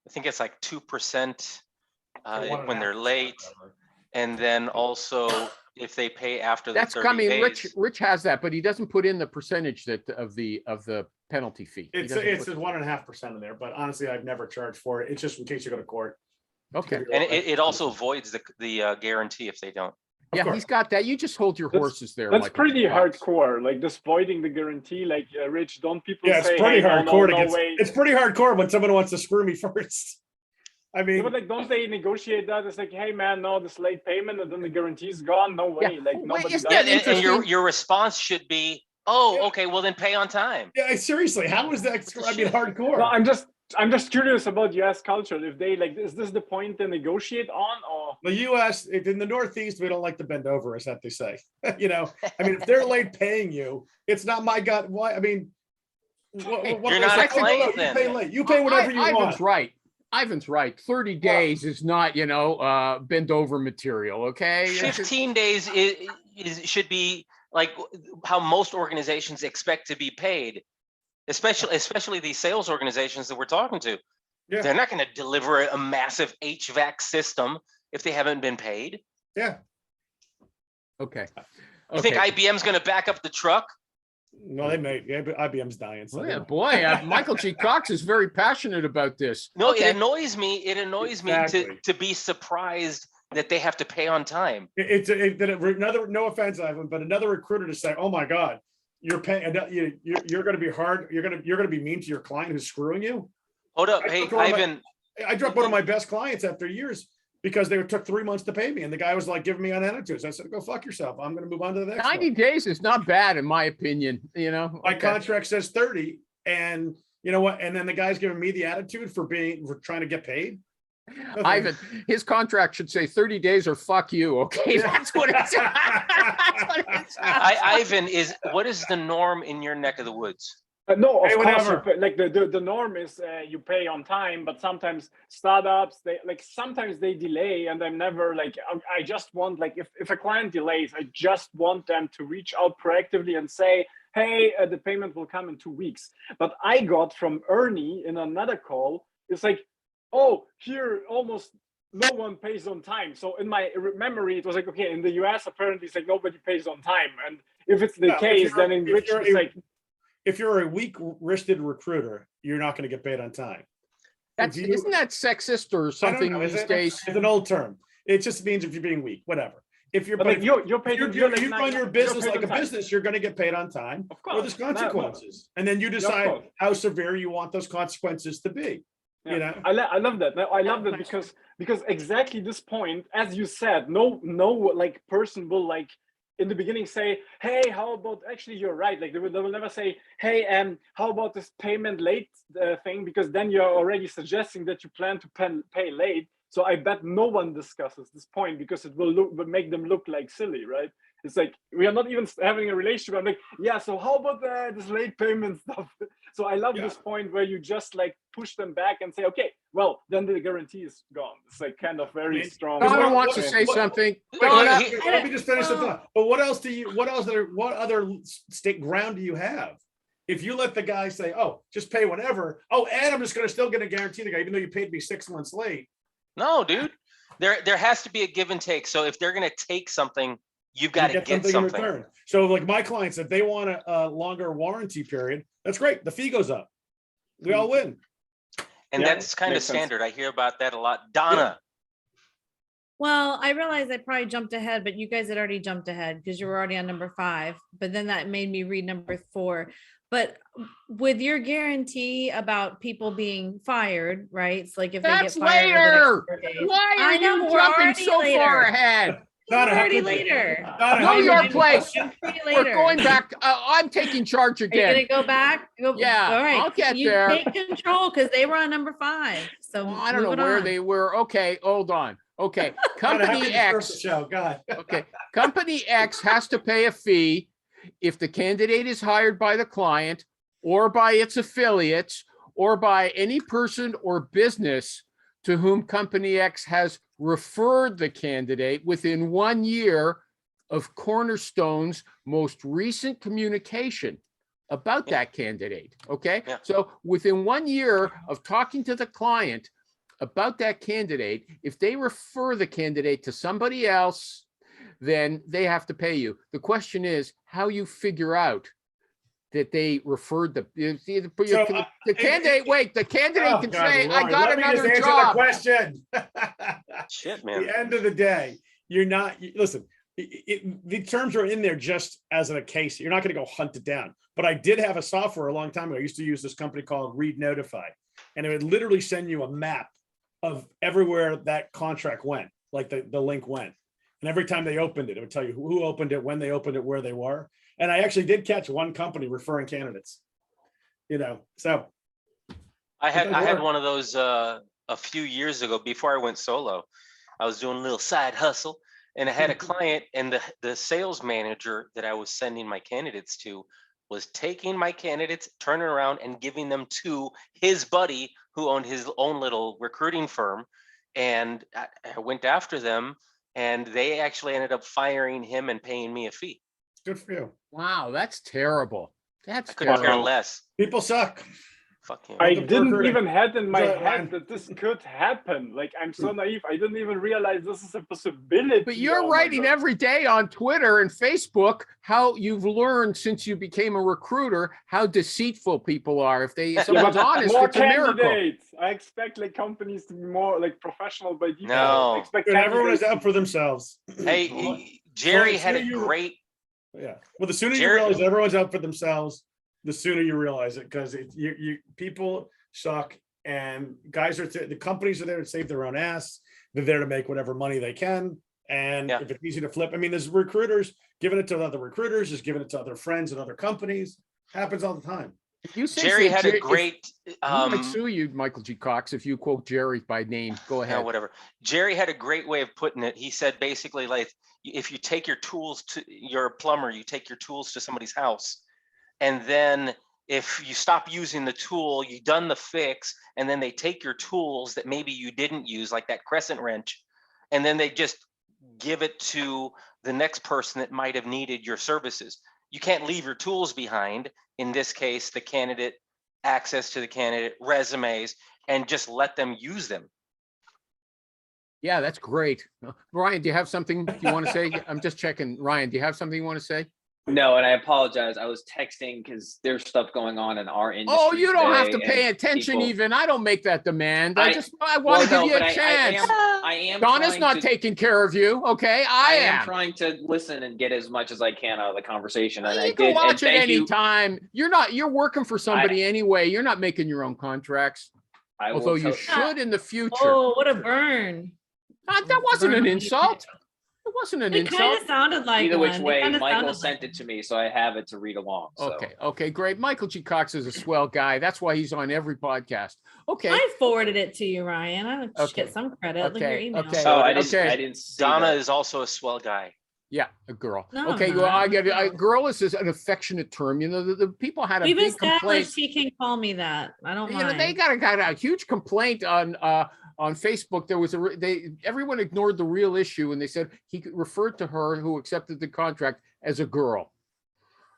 A: I think it's like 2% when they're late, and then also if they pay after the
B: That's
A: 30
B: coming.
A: days.
B: Rich has that, but he doesn't put in the percentage that of the penalty fee. He
C: It's
B: doesn't
C: it's
B: put-
C: 1.5% in there, but honestly, I've never charged for it. It's just in case you go to court.
B: okay.
A: And it also voids the guarantee if they don't.
B: Yeah,
C: course.
B: he's got that. You just hold your
I: That's-
B: horses there.
I: That's
B: like a
I: pretty
B: fox.
I: hardcore. Like just voiding the guarantee. Like Rich, don't people
C: Yeah, it's
I: say,
C: pretty
I: hey,
C: hardcore to
I: no
C: get.
I: way.
C: It's pretty hardcore when someone wants to screw me first. I
I: Yeah,
C: mean,
I: but like, don't they negotiate that? It's like, hey man, no, this late payment, and then the guarantee's gone. No way.
B: Yeah.
I: Like
B: Wait,
I: nobody
B: isn't
I: does
B: that
I: it.
A: And your
B: interesting?
A: response should be, oh, okay, well then pay on time.
C: yeah, seriously, how is that? I mean, hardcore.
I: No, I'm just curious about US culture. If they like, is this the point they negotiate on, or
C: The U.S. if in the Northeast, we don't like to bend over, is that they say. I mean, if they're late paying you, it's not my God. Why? I mean, what,
A: You're not a slave
C: you
A: then.
C: pay late. You pay whatever you
B: Ivan's
C: want.
B: right. Ivan's right. 30 days is not, bend over material. Okay. It's just-
A: 15 days should be like how most organizations expect to be paid, especially these sales organizations that we're talking to.
C: Yeah.
A: They're not going to deliver a massive HVAC system if they haven't been paid.
C: Yeah.
B: Okay.
A: You think
B: Okay.
A: IBM's going to back up the truck?
C: No, they may. Yeah, but IBM's dying. So
B: Oh,
C: they
B: yeah,
C: don't.
B: boy, Michael G. Cox is very passionate about this.
A: No,
B: Okay.
A: it annoys me. It annoys me
C: Exactly.
A: to be surprised that they have to pay on time.
C: It's another. No offense, Ivan, but another recruiter to say, "Oh my God, you're paying. You're going to be hard. You're going to be mean to your client who's screwing you."
A: Hold up.
C: I
A: Hey,
C: took one of my-
A: Ivan,
C: I dropped one of my best clients after years because they took 3 months to pay me, and the guy was like giving me on attitudes. I said, "Go fuck yourself. I'm going to move on to the next
B: 90
C: one."
B: days is not bad, in my opinion.
C: My
B: Okay.
C: contract says 30, and you know what? And then the guy's giving me the attitude for trying to get paid. No
B: Ivan, his contract should say 30 days or fuck you. Okay. That's what it's. That's what it's.
A: Ivan, what is the norm in your neck of the woods?
I: No, of
C: Hey,
I: course,
C: whatever.
I: you pay- like the norm is you pay on time, but sometimes startups sometimes they delay, and I'm never like I just want like if a client delays, I just want them to reach out proactively and say, hey, the payment will come in 2 weeks. But I got from Ernie in another call, it's like, oh, here almost no one pays on time. So in my memory, it was like, okay, in the US apparently it's like nobody pays on time, and if it's the
C: No, if
I: case,
C: you're-
I: then in
C: if
I: which
C: you're
I: it's
C: a-
I: like.
C: If you're a weak-wristed recruiter, you're not going to get paid on time.
B: Isn't that sexist or
C: I don't
B: something
C: know,
B: these days?
C: It's an old term. It just means if you're being weak, whatever. If you're,
I: But
C: but
I: like
C: if
I: you're paid.
C: you
I: like
C: run your business like a business, you're going to get paid on time.
I: Of
C: Or
I: course.
C: there's
I: No, no.
C: consequences, and then you decide
I: course.
C: how severe you want those consequences to be.
I: Yeah.
C: You know,
I: I love that. No, I love that because exactly this point, as you said, no like person will like in the beginning say, hey, how about actually you're right. Like they will never say, hey, how about this payment late thing? Because then you're already suggesting that you plan to pay late. So I bet no one discusses this point because it will make them look like silly, right? It's like we are not even having a relationship. I'm like, yeah. So how about this late payment stuff? So I love this point where you just like push them back and say, okay, well then the guarantee is gone. It's like kind of very strong.
B: Donna
C: what-
B: wants to
C: what-
B: say
C: what-
B: something.
C: Wait,
B: Donna,
C: let me just finish the thought. But what other state ground do you have? if you let the guy say, oh, just pay whatever, oh, and I'm just gonna still gonna guarantee the guy, even though you paid me 6 months late.
A: No, dude. There has to be a give and take. So if they're gonna take something, you've got to get
C: in
A: something.
C: return. So like my clients, if they want a longer warranty period, that's great. The fee goes up. We all win.
A: And
I: Yeah,
A: that's kind of
I: makes sense.
A: standard. I hear about that a lot. Donna,
E: Well, I realized I probably jumped ahead, but you guys had already jumped ahead because you were already on number 5. But then that made me read number 4. But with your guarantee about people being fired, right? It's like if they get
B: That's
E: fired. within
B: later.
E: 4 days.
B: Why are
E: I know,
B: you
E: we're
B: jumping
E: already
B: so
E: later.
B: far ahead?
E: We're
C: Donna, how
E: already
C: could you?
E: later.
C: Donna,
B: Know
C: how
B: your
C: could you-
B: place.
E: I'm pretty
B: We're
E: later.
B: going back. I'm taking charge
E: Are you
B: again.
E: gonna go back?
B: Yeah,
E: All right.
B: I'll get
E: You
B: there.
E: Take control because they were on number 5. So
B: Well, I don't know
E: moving
B: where
E: on.
B: they were. Okay, hold on. Okay,
C: Donna, how
B: company
C: could you start the
B: X.
C: show? God.
B: Okay, company X has to pay a fee if the candidate is hired by the client or by its affiliates or by any person or business to whom company X has referred the candidate within 1 year of Cornerstone's most recent communication about that candidate. Okay,
A: Yeah.
B: so within 1 year of talking to the client about that candidate, if they refer the candidate to somebody else, then they have to pay you. The question is how you figure out that they referred the candidate. Wait, the candidate
C: Oh,
B: can
C: God,
B: say,
C: Lord.
B: "I got
C: Let me just
B: another
C: answer the
B: job."
C: question.
A: shit,
C: At
A: man.
C: the end of the day, you're not, listen, the terms are in there just as in a case. You're not going to go hunt it down. But I did have a software a long time ago. I used to use this company called Read Notify, and it would literally send you a map of everywhere that contract went, like the link went. And every time they opened it, it would tell you who opened it, when they opened it, where they were. And I actually did catch one company referring candidates, so.
A: I had
C: does work.
A: one of those a few years ago before I went solo. I was doing a little side hustle and I had a client, and the sales manager that I was sending my candidates to was taking my candidates, turning around and giving them to his buddy who owned his own little recruiting firm. And I went after them, and they actually ended up firing him and paying me a fee.
C: Good for you.
B: Wow, that's terrible. That's
A: I couldn't care
B: terrible.
A: less.
C: People suck.
A: Fuck him.
I: I
C: the
I: didn't
C: recruiting.
I: even had in my
C: Sorry,
I: head
C: Ryan.
I: that this could happen. Like, I'm so naive. I didn't even realize this is a possibility.
B: But you're
I: Oh my
B: writing
I: God.
B: every day on Twitter and Facebook how you've learned since you became a recruiter how deceitful people are. If someone's honest,
I: More
B: it's a miracle.
I: candidates. I expect like companies to be more like professional by default.
A: No.
I: I expect
C: Dude, everyone is
I: candidates
C: out for themselves.
A: Hey, Jerry
C: So
A: had a
C: you-
A: great.
C: Yeah. Well, the sooner you
A: Jared-
C: realize everyone's out for themselves, the sooner you realize it, because you people suck, and guys the companies are there to save their own ass. They're there to make whatever money they can. And
A: Yeah.
C: if it's easy to flip, I mean, there's recruiters giving it to other recruiters, just giving it to other friends and other companies. Happens all the time.
B: You say
A: Jerry
B: that
A: had a
B: if-
A: great.
B: I might sue you, Michael G. Cox, if you quote Jerry by name. Go
A: No,
B: ahead.
A: whatever. Jerry had a great way of putting it. He said basically, like, if you take your tools to, you're a plumber, you take your tools to somebody's house, and then if you stop using the tool, you done the fix, and then they take your tools that maybe you didn't use, like that crescent wrench, and then they just give it to the next person that might have needed your services. You can't leave your tools behind. In this case, the candidate, access to the candidate, resumes, and just let them use them.
B: Yeah, that's great. Ryan, do you have something you want to say? I'm just checking. Ryan, do you have something you want to say?
G: No, and I apologize. I was texting because there's stuff going on in our industry.
B: Oh, you don't have to
G: today,
B: pay
G: and
B: attention
G: people-
B: even. I don't make that demand. I
G: Well,
B: want to
G: no,
B: give you
G: but
B: a chance.
G: I am
B: Donna's
G: trying
B: not
G: to-
B: taking care of you. Okay, I am.
G: trying to listen and get as much as I can out of the conversation. And I
B: You can
G: did. And
B: watch it
G: thank you.
B: anytime. You're working for somebody anyway. You're not making your own contracts.
G: I will
B: Although you
G: tell-
B: should in the future.
E: Oh, what a burn.
B: That wasn't an insult. It wasn't an
E: It kind
B: insult.
E: of sounded like
G: Either which
E: one. It
G: way,
E: kinda
G: Michael
E: sounded
G: sent
E: like
G: it to me, so I have it to read along. So.
B: Okay, great. Michael G. Cox is a swell guy. That's why he's on every podcast. Okay.
E: I forwarded it to you, Ryan. I should
B: Okay.
E: get some credit. Look at your
B: Okay,
E: email.
B: okay.
G: Oh, I didn't.
B: Okay.
G: I didn't see
A: Donna
G: that.
A: is also a swell guy.
B: Yeah, a girl.
E: No,
B: Okay,
E: I'm
B: well,
E: not.
B: I get it. Girl is an affectionate term. You know, the people had a
E: We've
B: big complaint.
E: established he can call me that. I don't
B: You know,
E: mind.
B: they got a huge complaint on Facebook. There was everyone ignored the real issue, and they said he referred to her who accepted the contract as a girl.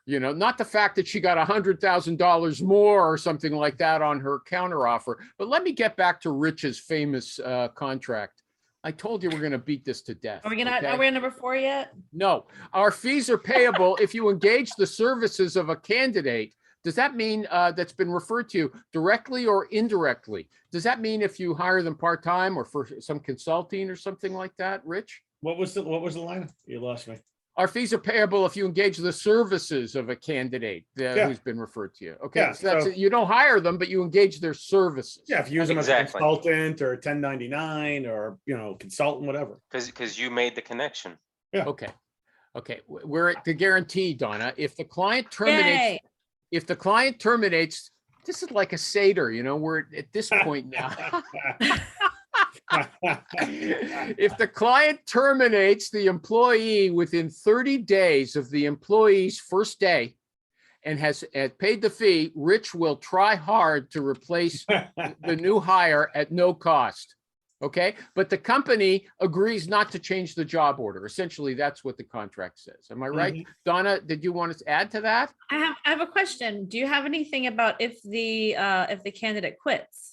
B: You know, not the fact that she got $100,000 more or something like that on her counteroffer. But let me get back to Rich's famous contract. I told you we're going to beat this to death.
E: Are we
B: okay?
E: on number 4 yet?
B: No, our fees are payable if you engage the services of a candidate. Does that mean that's been referred to directly or indirectly? Does that mean if you hire them part-time or for some consulting or something like that, Rich?
C: What was the line? You lost me.
B: Our fees are payable if you engage the services of a candidate
C: Yeah.
B: who's been referred to you. Okay,
C: Yeah,
B: so that's
C: so-
B: you don't hire them, but you engage their services.
C: Yeah, if you use them as a
A: Exactly.
C: consultant or 1099 or, consultant, whatever.
A: Because you made the connection.
B: Okay. Okay. We're at the guarantee, Donna. If the client terminates,
E: Yay.
B: this is like a Seder, we're at this point now. If the client terminates the employee within 30 days of the employee's first day and has paid the fee, Rich will try hard to replace the new hire at no cost. Okay, but the company agrees not to change the job order. Essentially, that's what the contract says. Am I right?
C: Mhm.
B: Donna, did you want to add to that?
E: I have a question. Do you have anything about if the candidate quits?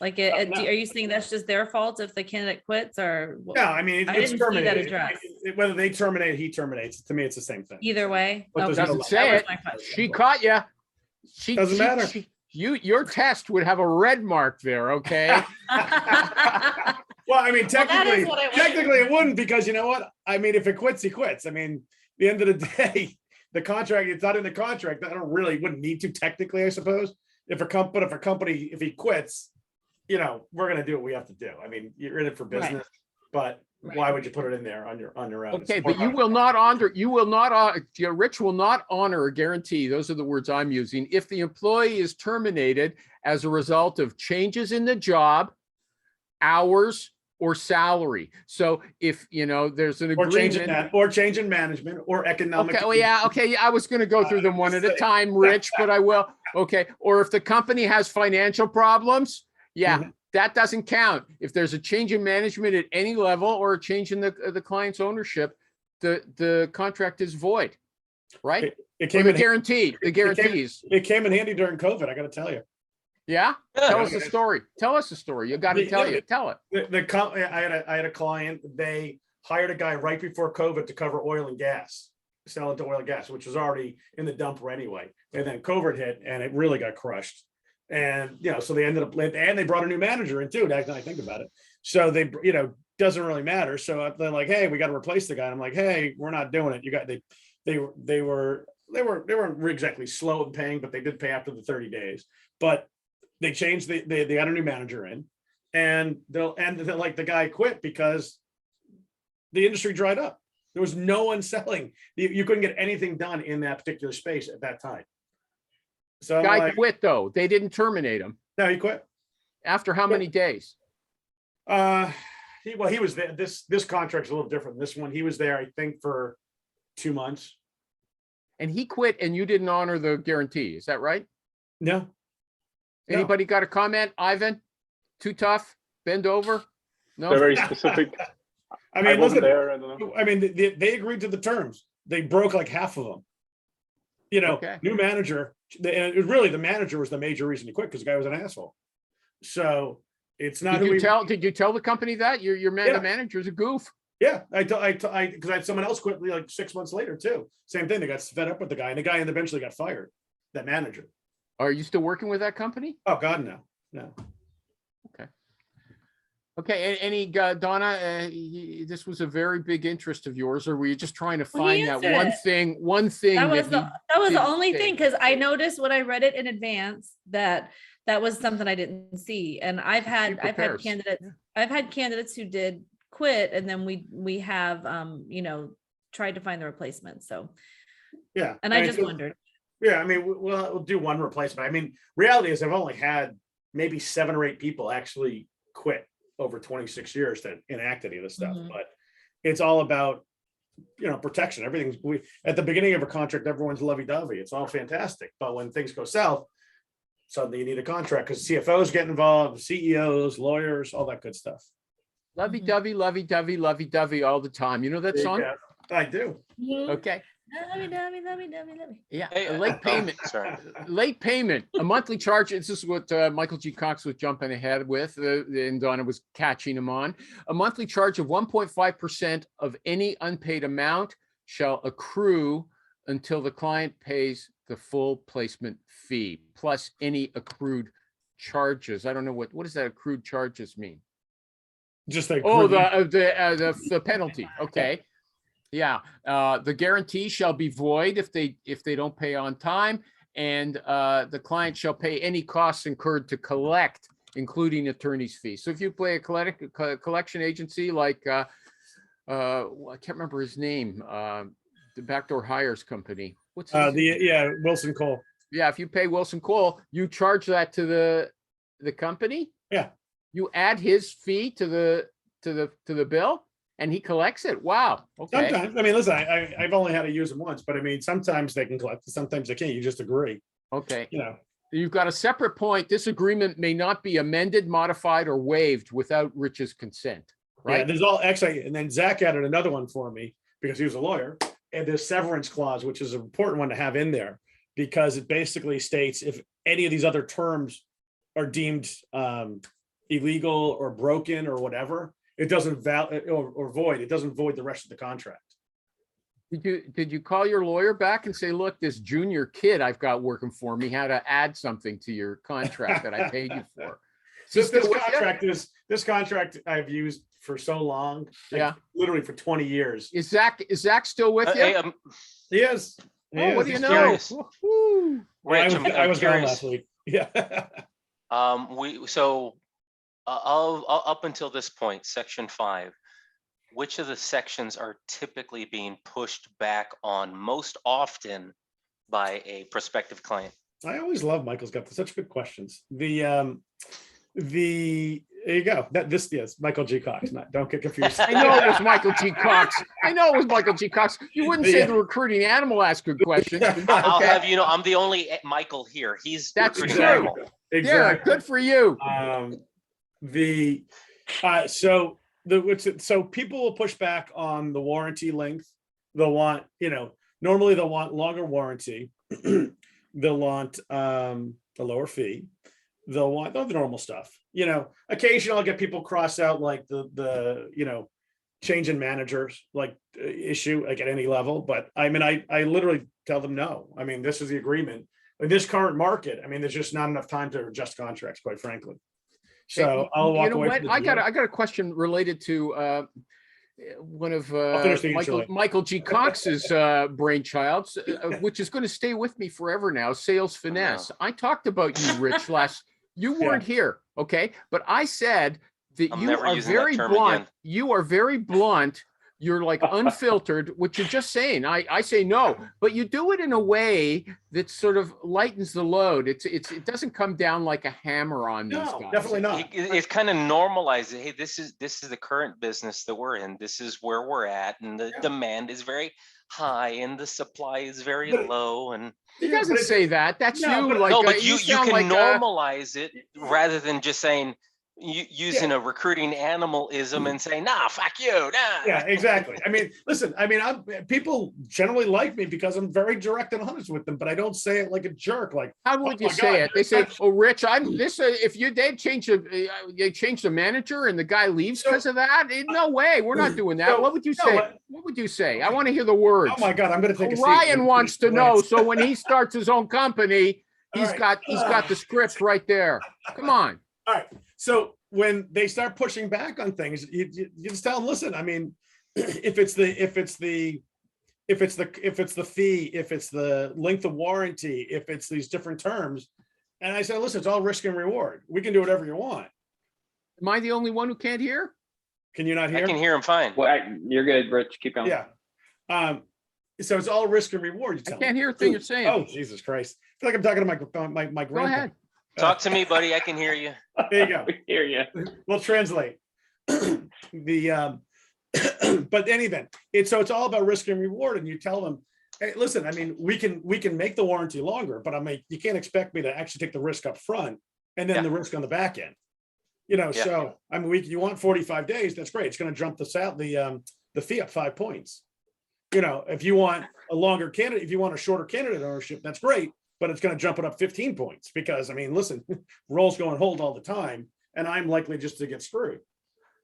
E: Like,
C: No.
E: are you saying that's just their fault if the candidate quits, or
C: No, I mean,
E: I
C: it's
E: didn't see that
C: terminated.
E: addressed.
C: Whether they terminate, he terminates. To me, it's the same thing.
E: either way?
C: But there's
E: Okay,
C: no
B: Doesn't
C: line.
B: say
E: that was
B: it.
E: my question.
B: She caught you.
C: Doesn't matter.
B: Your test would have a red mark there, okay?
C: Well, I mean,
E: Well, that is
C: technically,
E: what I wanted.
C: technically it wouldn't, because you know what? I mean, if it quits, he quits. I mean, at the end of the day, the contract, it's not in the contract. I wouldn't need to technically, I suppose. If he quits, we're gonna do what we have to do. I mean, you're in it for
E: Right.
C: business, but
E: Right.
C: why would you put it in there on your own?
B: Okay,
C: It's
B: but
C: more
B: you will not Rich will not honor a guarantee. Those are the words I'm using. If the employee is terminated as a result of changes in the job, hours, or salary. So if, there's an
C: Or change in
B: agreement.
C: change in management or economic.
B: Okay, oh yeah, okay, I was gonna go through them one at a time, Rich, but I will. Okay, or if the company has financial problems, yeah,
C: Mhm.
B: that doesn't count. If there's a change in management at any level or a change in the client's ownership, the contract is void, right?
C: It
B: Or
C: came
B: the
C: in,
B: guarantee, the guarantees.
C: it came in handy during COVID, I gotta tell you.
B: Yeah? Tell us a story. Tell us a story. You gotta tell it. Tell it.
C: I had a client, they hired a guy right before COVID to cover oil and gas, selling to oil and gas, which was already in the dumper anyway. And then COVID hit and it really got crushed. And, so they ended up, and they brought a new manager in too, now that I think about it. So they, doesn't really matter. So they're like, hey, we got to replace the guy. And I'm like, hey, we're not doing it. They weren't exactly slow in paying, but they did pay after the 30 days. But they changed they got a new manager in, and the guy quit because the industry dried up. There was no one selling. You couldn't get anything done in that particular space at that time. So I'm
B: Guy
C: like,
B: quit though. They didn't terminate him.
C: no, he quit.
B: After how many days?
C: He was there. This contract's a little different. This one, he was there, I think, for 2 months.
B: And he quit and you didn't honor the guarantee. Is that right?
C: No. No.
B: Anybody got a comment? Ivan? Too tough? Bend over?
I: They're
B: No?
I: very specific.
C: I
I: I
C: mean,
I: wasn't
C: listen,
I: there. I don't know.
C: I mean, they agreed to the terms. They broke like half of them.
B: Okay.
C: New manager, and it was really the manager was the major reason he quit, because the guy was an asshole. So it's not
B: Did
C: who
B: you
C: he,
B: tell the company that the
C: Yeah.
B: manager's a goof?
C: yeah, because I had someone else quit like 6 months later too. Same thing. They got fed up with the guy, and the guy eventually got fired. That manager.
B: Are you still working with that company?
C: Oh God, no.
B: Okay, any, Donna, this was a very big interest of yours, or were you just trying to
E: Well, he
B: find that
E: answered
B: one thing?
E: That was
B: that
E: that was the
B: didn't
E: only
B: say.
E: thing, because I noticed when I read it in advance that was something I didn't see. And I've had
B: prepares.
E: candidates,
B: Yeah.
E: I've had candidates who did quit, and then we have tried to find the replacement. So,
C: Yeah.
E: and I
C: mean,
E: just
C: so-
E: wondered.
C: Yeah, I mean, we'll do one replacement. I mean, reality is I've only had maybe 7 or 8 people actually quit over 26 years that enact any of this stuff,
E: Mhm.
C: but it's all about, protection. Everything's at the beginning of a contract, everyone's lovey-dovey. It's all fantastic. But when things go south, suddenly you need a contract because CFOs get involved, CEOs, lawyers, all that good stuff.
B: Lovey-dovey, lovey-dovey, lovey-dovey all the time. You know that song?
C: Yeah, I do.
E: Mhm.
B: Okay. Yeah,
A: Hey,
B: a late payment.
A: Sorry.
B: Late payment, a monthly charge. This is what Michael G. Cox was jumping ahead with, and Donna was catching him on. A monthly charge of 1.5% of any unpaid amount shall accrue until the client pays the full placement fee, plus any accrued charges. I don't know what does that accrued charges mean?
C: Just like.
B: Oh, the penalty. Okay. Yeah, the guarantee shall be void if they don't pay on time, and the client shall pay any costs incurred to collect, including attorney's fees. So if you play a collection agency like I can't remember his name, the Backdoor Hires Company. What's his name?
C: Wilson Cole.
B: Yeah, if you pay Wilson Cole, you charge that to the company.
C: Yeah.
B: You add his fee to the bill. And he collects it. Wow. Okay.
C: Sometimes, I mean, listen, I've only had to use them once, but I mean, sometimes they can collect, sometimes they can't. You just agree.
B: Okay.
C: You know,
B: You've got a separate point. This agreement may not be amended, modified, or waived without Rich's consent.
C: yeah,
B: Right.
C: there's all actually, and then Zach added another one for me because he was a lawyer. And there's severance clause, which is an important one to have in there because it basically states if any of these other terms are deemed illegal or broken or whatever, it doesn't or void. It doesn't void the rest of the contract.
B: Did you call your lawyer back and say, look, this junior kid I've got working for me had to add something to your contract that I paid you for?
C: This contract I've used for so long, like,
B: Yeah.
C: literally for 20 years.
B: Is Zach still with you?
A: Hey,
C: He is.
B: Oh, what do you
C: He's
B: know?
A: curious.
B: Woo-hoo.
A: Rich,
C: I was gone
A: curious.
C: last week. Yeah.
A: Up until this point, section 5, which of the sections are typically being pushed back on most often by a prospective client?
C: I always love Michael's got such good questions. There you go. Yes, Michael G. Cox. Don't get confused.
B: I know it was Michael G. Cox. I know it was Michael G. Cox. You wouldn't say the recruiting animal asked good questions.
A: I'll
B: Okay.
A: have you know, I'm the only Michael here. He's
B: That's
A: recruiting
B: true.
A: animal.
B: Yeah,
C: Exactly.
B: good for you.
C: So people will push back on the warranty length. They'll want, normally they'll want longer warranty. They'll want a lower fee. They'll want all the normal stuff. Occasionally I'll get people cross out like the change in managers like issue like at any level. But I mean, I literally tell them no. I mean, this is the agreement. In this current market, I mean, there's just not enough time to adjust contracts, quite frankly. So I'll walk away.
B: I got a question related to one of
C: finish the answer later.
B: Michael G. Cox's brainchilds, which is going to stay with me forever now. Sales finesse. I talked about you, Rich, you weren't here, okay? But I said that
A: I'm
B: you
A: never
B: are
A: using that
B: very
A: term
B: blunt.
A: again.
B: You are very blunt. You're like unfiltered, which you're just saying. I say no, but you do it in a way that sort of lightens the load. It doesn't come down like a hammer on these
C: No,
B: guys.
C: definitely not.
A: It kind of normalizes. Hey, this is the current business that we're in. This is where we're at, and the demand is very high, and the supply is very
C: But-
A: low. And
B: He doesn't say that. That's
C: No,
B: you.
C: but-
B: Like
A: no, but you
B: sound
A: can
B: like,
A: normalize it rather than just saying using a recruiting animalism and saying, nah, fuck you, nah.
C: Yeah, exactly. I mean, listen, people generally like me because I'm very direct and honest with them, but I don't say it like a jerk. Like,
B: How
C: oh
B: would you
C: my
B: say
C: God,
B: it? They say,
C: that's-
B: "Oh, Rich, I'm this." If they change the manager and the guy leaves because of that, no way. We're not doing that.
C: So-
B: What would you
C: no,
B: say?
C: but-
B: What would you say? I want to hear the words.
C: oh my God, I'm going to take a seat.
B: Ryan wants to know.
C: Lance.
B: So when he starts his own company,
C: All
B: he's
C: right.
B: got the script right there. Come on.
C: All right. So when they start pushing back on things, you just tell them, listen, I mean, if it's the fee, if it's the length of warranty, if it's these different terms. And I said, listen, it's all risk and reward. We can do whatever you want.
B: Am I the only one who can't hear?
C: Can you not
A: I
C: hear?
A: can hear him fine.
G: Well, you're good, Rich. Keep going.
C: Yeah. So it's all risk and reward. You
B: I
C: tell
B: can't
C: them.
B: hear a thing you're saying.
C: Oh, Jesus Christ. I feel like I'm talking to my
B: Go
C: grandpa.
B: ahead.
A: Talk to me, buddy. I can hear you.
C: There you go.
G: We hear you.
C: We'll translate. But in any event, it's all about risk and reward. And you tell them, hey, listen, I mean, we can make the warranty longer, but I mean, you can't expect me to actually take the risk up front and then
A: Yeah.
C: the risk on the back end.
A: Yeah.
C: So I mean, you want 45 days, that's great. It's going to jump the fee up 5 points. You know, if you want a longer candidate, if you want a shorter candidate ownership, that's great, but it's going to jump it up 15 points because I mean, listen, rolls go on hold all the time, and I'm likely just to get screwed.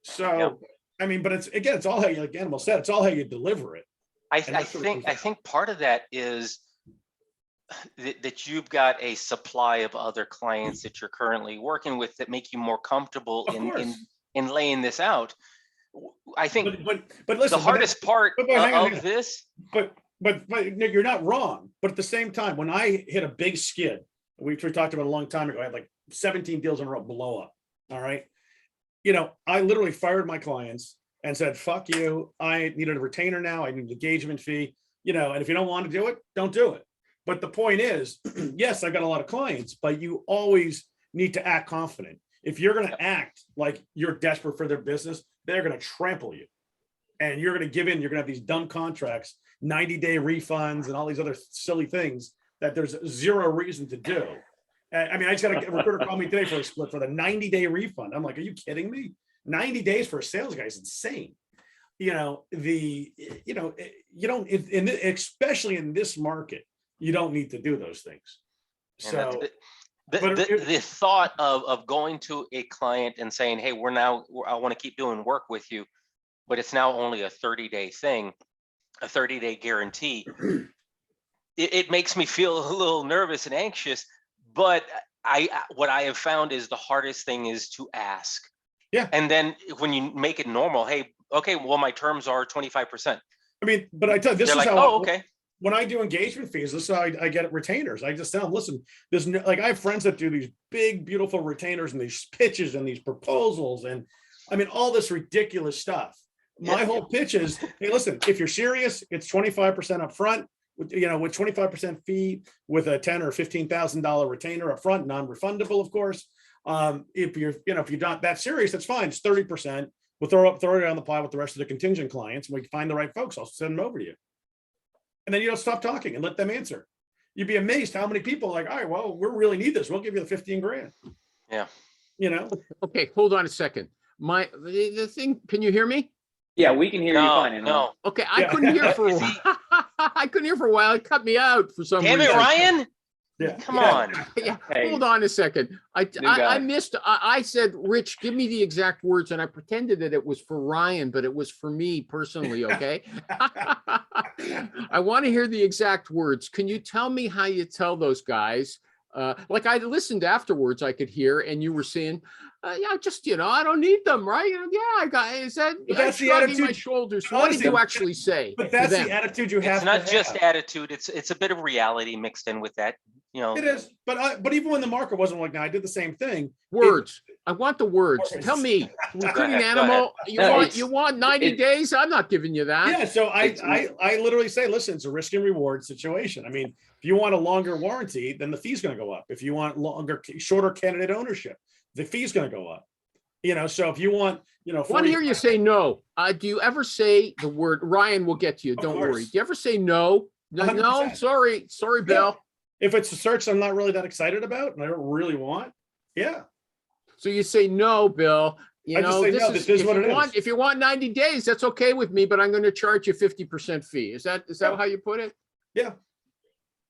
C: So,
A: Yep.
C: I mean, but it's all how you, like Animal said, it's all how you deliver it.
A: I
C: And that's what it comes down.
A: think part of that is that you've got a supply of other clients that you're currently working with that make you more comfortable
C: Of course.
A: in laying this out. I think
C: But listen,
A: the hardest part
C: hang on.
A: of this,
C: but Nick, you're not wrong. But at the same time, when I hit a big skid, we talked about a long time ago, I had like 17 deals in a row blow up. All right. You know, I literally fired my clients and said, fuck you. I needed a retainer now. I need an engagement fee, you know, and if you don't want to do it, don't do it. But the point is, yes, I've got a lot of clients, but you always need to act confident. If you're going to act like you're desperate for their business, they're going to trample you. And you're going to give in. You're going to have these dumb contracts, 90-day refunds, and all these other silly things that there's zero reason to do. I mean, I just got a recruiter call me today for a split for the 90-day refund. I'm like, are you kidding me? 90 days for a sales guy is insane. You know, you don't, especially in this market, you don't need to do those things.
A: and
C: So,
A: the thought of going to a client and saying, hey, I want to keep doing work with you, but it's now only a 30-day thing, a 30-day guarantee. It makes me feel a little nervous and anxious, but what I have found is the hardest thing is to ask.
C: Yeah.
A: And then when you make it normal, hey, okay, well, my terms are 25%.
C: I mean, but I tell you, this
A: They're
C: is
A: like,
C: how,
A: oh, okay.
C: when I do engagement fees, this is how I get retainers. I just tell them, listen, there's no, like, I have friends that do these big, beautiful retainers and these pitches and these proposals. And I mean, all this ridiculous stuff. My whole pitch is, hey, listen, if you're serious, it's 25% up front, with 25% fee with a $10,000 or $15,000 retainer up front, non-refundable, of course. If you're not that serious, that's fine. It's 30%. We'll throw it on the pile with the rest of the contingent clients. And we can find the right folks. I'll send them over to you. And then you don't stop talking and let them answer. You'd be amazed how many people are like, all right, well, we really need this. We'll give you the 15 grand.
A: Yeah.
C: You know?
B: Okay, hold on a second. The thing, can you hear me?
G: Yeah, we can hear you fine.
A: No.
B: Okay, I
C: Yeah.
B: couldn't hear for a while. I couldn't hear for a while. It cut me out for some
A: Damn
B: reason.
A: it, Ryan.
C: Yeah.
A: Come on.
B: Yeah,
G: Hey.
B: hold on a second. I
G: guy.
B: missed. I said, Rich, give me the exact words, and I pretended that it was for Ryan, but it was for me personally. Okay. I want to hear the exact words. Can you tell me how you tell those guys? Like I listened afterwards, I could hear, and you were saying, "Yeah, just I don't need them, right? Yeah, I got." Is that?
C: But that's the
B: shrugging my
C: attitude-
B: shoulders. What did
C: honestly,
B: you actually say?
C: But
B: to
C: that's
B: them?
C: the attitude you have
A: It's not
C: to
A: just
C: have.
A: attitude. It's a bit of reality mixed in with that.
C: It is. But even when the market wasn't like, I did the same thing.
B: Words. I want the words.
C: Words.
B: Tell me, recruiting
A: ahead, go
B: animal.
G: No,
B: You want 90 days? I'm not giving you that.
C: Yeah, so
G: It's-
C: I literally say, listen, it's a risk and reward situation. I mean, if you want a longer warranty, then the fee's going to go up. If you want shorter candidate ownership, the fee's going to go up. So if you want,
B: I want to hear you say no. Do you ever say the word? Ryan will get to you.
C: Of
B: Don't
C: course.
B: worry. Do you ever say no? No,
C: 100%.
B: sorry, Bill.
C: If it's a search I'm not really that excited about and I don't really want, yeah.
B: So you say no, Bill.
C: I just say no, this is what it is.
B: If you want 90 days, that's okay with me, but I'm going to charge you 50% fee. Is that
C: Yeah.
B: how you put it?
C: Yeah.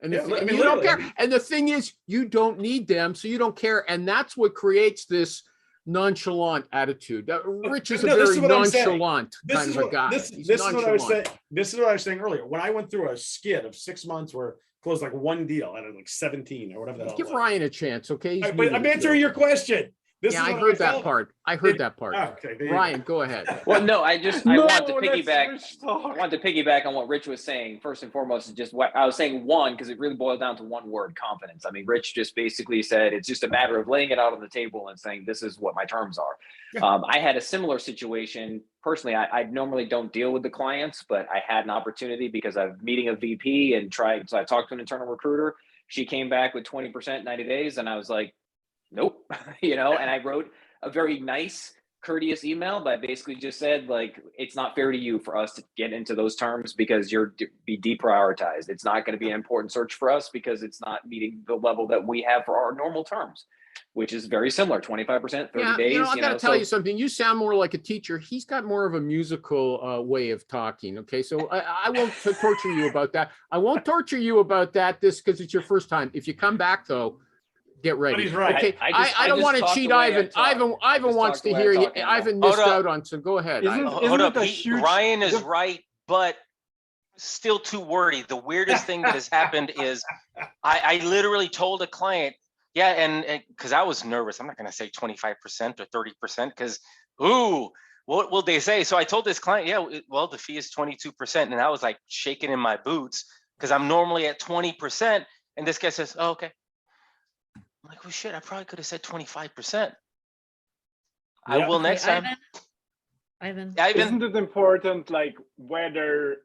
B: And,
C: Yeah,
B: if,
C: I
B: and
C: mean,
B: you don't
C: literally.
B: care. And the thing is, you don't need them, so you don't care. And that's what creates this nonchalant attitude. Rich is a
C: No, this
B: very
C: is what I'm saying.
B: nonchalant kind of a guy.
C: This
B: He's
C: is what I was saying.
B: nonchalant.
C: This is what I was saying earlier. When I went through a skid of 6 months where I closed like one deal out of like 17 or whatever the hell. it
B: Give
C: was.
B: Ryan a chance, okay? He's
C: But
B: muted
C: I'm
B: still.
C: answering your question. This
B: Yeah,
C: is
B: I
C: what
B: heard that
C: felt.
B: part. I heard that part.
C: Oh, okay, there you go.
B: Ryan, go ahead.
G: Well, no, I want to
I: that's
G: piggyback.
I: Rich talk.
G: I want to piggyback on what Rich was saying. First and foremost, is just what I was saying. One, because it really boiled down to one word: confidence. I mean, Rich just basically said it's just a matter of laying it out on the table and saying this is what my terms are.
C: Yeah.
G: I had a similar situation personally. I normally don't deal with the clients, but I had an opportunity because I'm meeting a VP and tried. So I talked to an internal recruiter. She came back with 20%, 90 days, and I was like, nope, And I wrote a very nice, courteous email, but I basically just said, like, it's not fair to you for us to get into those terms because you're be deprioritized. It's not going to be an important search for us because it's not meeting the level that we have for our normal terms. which is very similar, 25%, 30
B: Yeah,
G: days.
B: I gotta tell
G: so-
B: you something. You sound more like a teacher. He's got more of a musical way of talking. Okay, so I won't torture you about that. I won't torture you about that. This because it's your first time. If you come back though, get ready.
C: he's right.
B: Okay,
G: I
B: I don't
G: just
B: want to
G: talk
B: cheat
G: the way I
B: Ivan.
G: talk. I
B: Ivan
G: just
B: wants
G: talk the
B: to
G: way I
B: hear you.
G: talk, Emma.
B: Ivan
A: Hold
B: missed
A: up.
B: out on. So go ahead.
I: Isn't-
B: Ivan.
A: Hold up,
I: it a huge-
A: Ryan is
I: the-
A: right, but still too wordy. The weirdest thing that has happened is I literally told a client, yeah, and because I was nervous, I'm not going to say 25% or 30% because, ooh, what will they say? So I told this client, yeah, well, the fee is 22%. And I was like shaking in my boots because I'm normally at 20%. And this guy says, oh, okay. I'm like, well, shit, I probably could have said 25%. I
C: Yeah.
A: will next time.
E: Ivan.
A: Ivan,
I: Isn't it important, like whether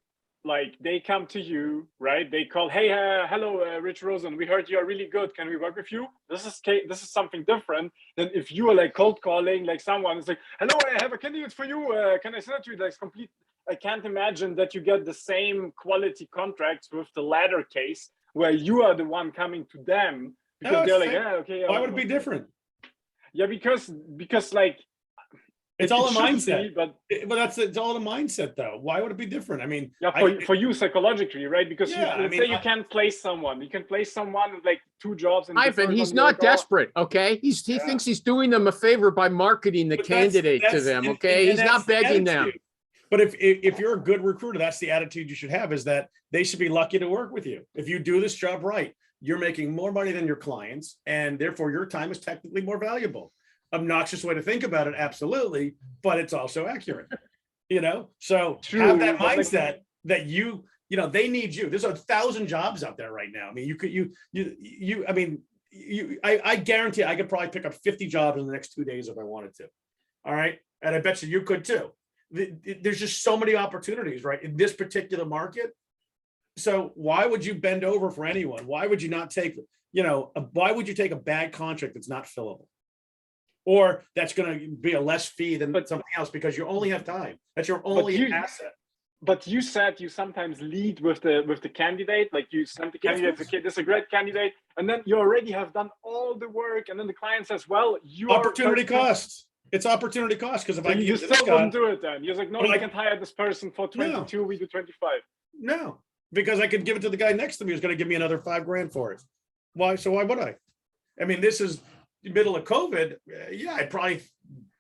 I: like they come to you, right? They call, hey, hello, Rich Rosen, we heard you are really good. Can we work with you? This is something different than if you are like cold calling, like someone is like, hello, I have a candidate for you. Can I send it to you? Like complete. I can't imagine that you get the same quality contracts with the latter case where you are the one coming to them because
C: No,
I: they're
C: it's
I: like,
C: fine.
I: yeah, okay.
C: Why would it be different?
I: Yeah, because like
C: It's
I: it
C: all a
I: shouldn't
C: mindset.
I: be, but
C: It's all a mindset though. Why would it be different? I mean,
I: yeah, for you psychologically, right? Because
C: Yeah,
I: let's say you can place someone. You can place someone with like 2 jobs. And the
B: Ivan,
I: third
B: he's
I: one you're
B: not
I: like, oh,
B: desperate. Okay, he
C: Yeah.
B: thinks he's doing them a favor by marketing the
C: but that's-
B: candidate to
C: that's-
B: them.
C: and-
B: Okay,
C: and
B: he's
C: that's
B: not
C: the
B: begging them.
C: attitude. But if you're a good recruiter, that's the attitude you should have, is that they should be lucky to work with you. If you do this job right, you're making more money than your clients, and therefore your time is technically more valuable. Obnoxious way to think about it, absolutely, but it's also accurate. So
I: True,
C: have that
I: but like-
C: mindset that they need you. There's 1,000 jobs out there right now. I mean, I guarantee I could probably pick up 50 jobs in the next 2 days if I wanted to. All right. And I bet you could too. There's just so many opportunities, right, in this particular market. So why would you bend over for anyone? Why would you not take, why would you take a bad contract that's not fillable? Or that's going to be a less fee than something else because you only have time. That's your only asset.
I: But you said you sometimes lead with the candidate, like you send the candidate, okay, this is a great candidate, and then you already have done all the work, and then the client says, well,
C: Opportunity cost. It's opportunity cost because if I
I: you
C: give this
I: still
C: guy,
I: wouldn't do it then. You're like, no,
C: But
I: you
C: I-
I: can't hire this person for 22, we do 25.
C: no, because I could give it to the guy next to me who's going to give me another $5,000 for it. Why? So why would I? I mean, this is the middle of COVID. Yeah, I'd probably,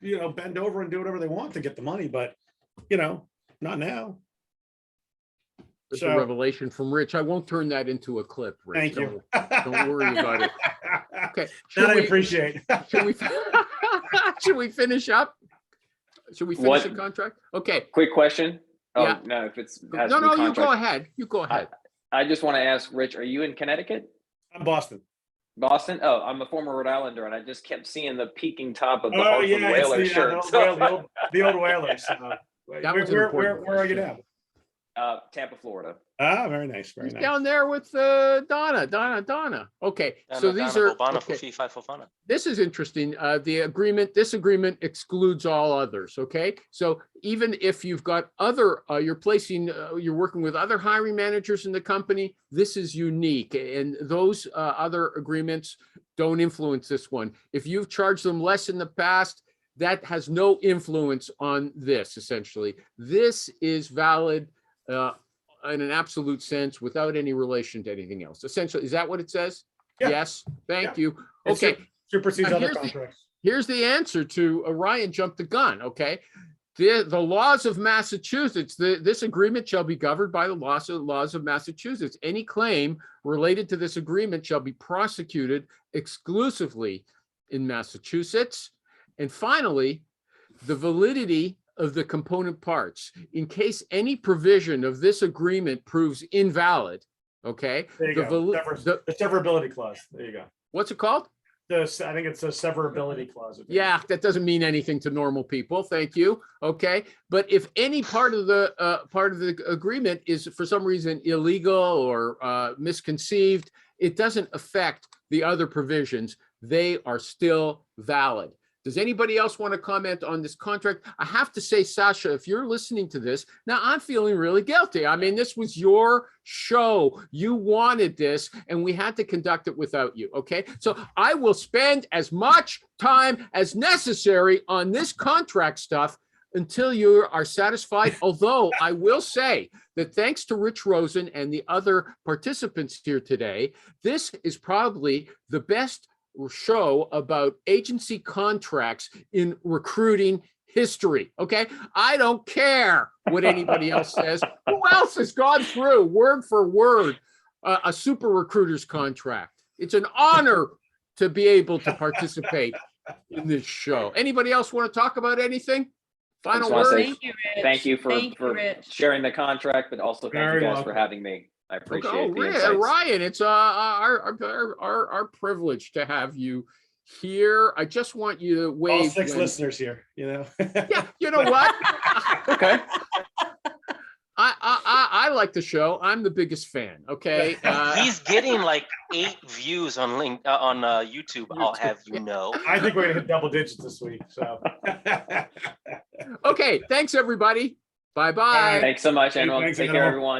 C: bend over and do whatever they want to get the money, but not now.
B: It's a
C: So
B: revelation from Rich. I won't turn that into a clip, Rich.
C: thank you.
B: Don't worry about it. Okay.
C: That I appreciate.
B: Should we, should we finish up? Should we finish
G: What?
B: the contract? Okay.
G: Quick question. Oh,
B: Yeah.
G: no, if it's.
B: No, you go ahead. You go ahead.
G: I just want to ask, Rich, are you in Connecticut?
C: I'm Boston.
G: Boston? Oh, I'm a former Rhode Islander, and I just kept seeing the peaking top of the
C: Oh
G: Hartford
C: yeah, it's
G: Whalers
C: the,
G: shirt.
C: the old Whalers.
B: That was an important
C: Where are you
B: question.
C: now?
G: Tampa, Florida.
C: Ah, very nice, very
B: He's
C: nice.
B: down there with Donna. Okay, so these are, okay. This is interesting. This agreement excludes all others. Okay, so even if you've got other, you're working with other hiring managers in the company, this is unique, and those other agreements don't influence this one. If you've charged them less in the past, that has no influence on this. Essentially, this is valid in an absolute sense without any relation to anything else. Essentially, is that what it says?
C: Yeah.
B: Yes. Thank
C: Yeah.
B: you.
C: It
B: Okay.
C: supersedes
B: Now,
C: other
B: here's the-
C: contracts.
B: Here's the answer to Ryan jumped the gun. Okay. The laws of Massachusetts, this agreement shall be governed by the laws of Massachusetts. Any claim related to this agreement shall be prosecuted exclusively in Massachusetts. And finally, the validity of the component parts. In case any provision of this agreement proves invalid, okay?
C: There you
B: the
C: go.
B: vali-
C: The severability clause. There you go.
B: What's it called?
C: I think it's a severability clause.
B: Yeah, that doesn't mean anything to normal people. Thank you. Okay, but if any part of the agreement is for some reason illegal or misconceived, it doesn't affect the other provisions. They are still valid. Does anybody else want to comment on this contract? I have to say, Sasha, if you're listening to this, now I'm feeling really guilty. I mean, this was your show. You wanted this, and we had to conduct it without you, okay? So I will spend as much time as necessary on this contract stuff until you are satisfied. Although I will say that thanks to Rich Rosen and the other participants here today, this is probably the best show about agency contracts in recruiting history. Okay. I don't care what anybody else says. Who else has gone through word for word a super recruiter's contract? It's an honor to be able to participate in this show. Anybody else want to talk about anything? Final
G: wanna
B: word?
G: say
E: Thank you, Rich.
G: Thank you
E: Thank you,
G: for
E: Rich.
G: sharing the contract, but also thank
C: Very
G: you guys
C: welcome.
G: for having me. I appreciate
B: Oh,
G: the insights.
B: Ryan, it's our privilege to have you here. I just want you to
C: All
B: wave.
C: 6
B: when-
C: listeners here, you know?
B: Yeah, you know what?
G: Okay.
B: I like the show. I'm the biggest fan. Okay.
A: He's getting like 8 views on YouTube. I'll have you know.
C: I think we're gonna hit double digits this week, so.
B: Okay. Thanks, everybody. Bye-bye.
G: Thanks so much, everyone.
C: Thanks,
G: Take care,
C: everyone.
G: everyone.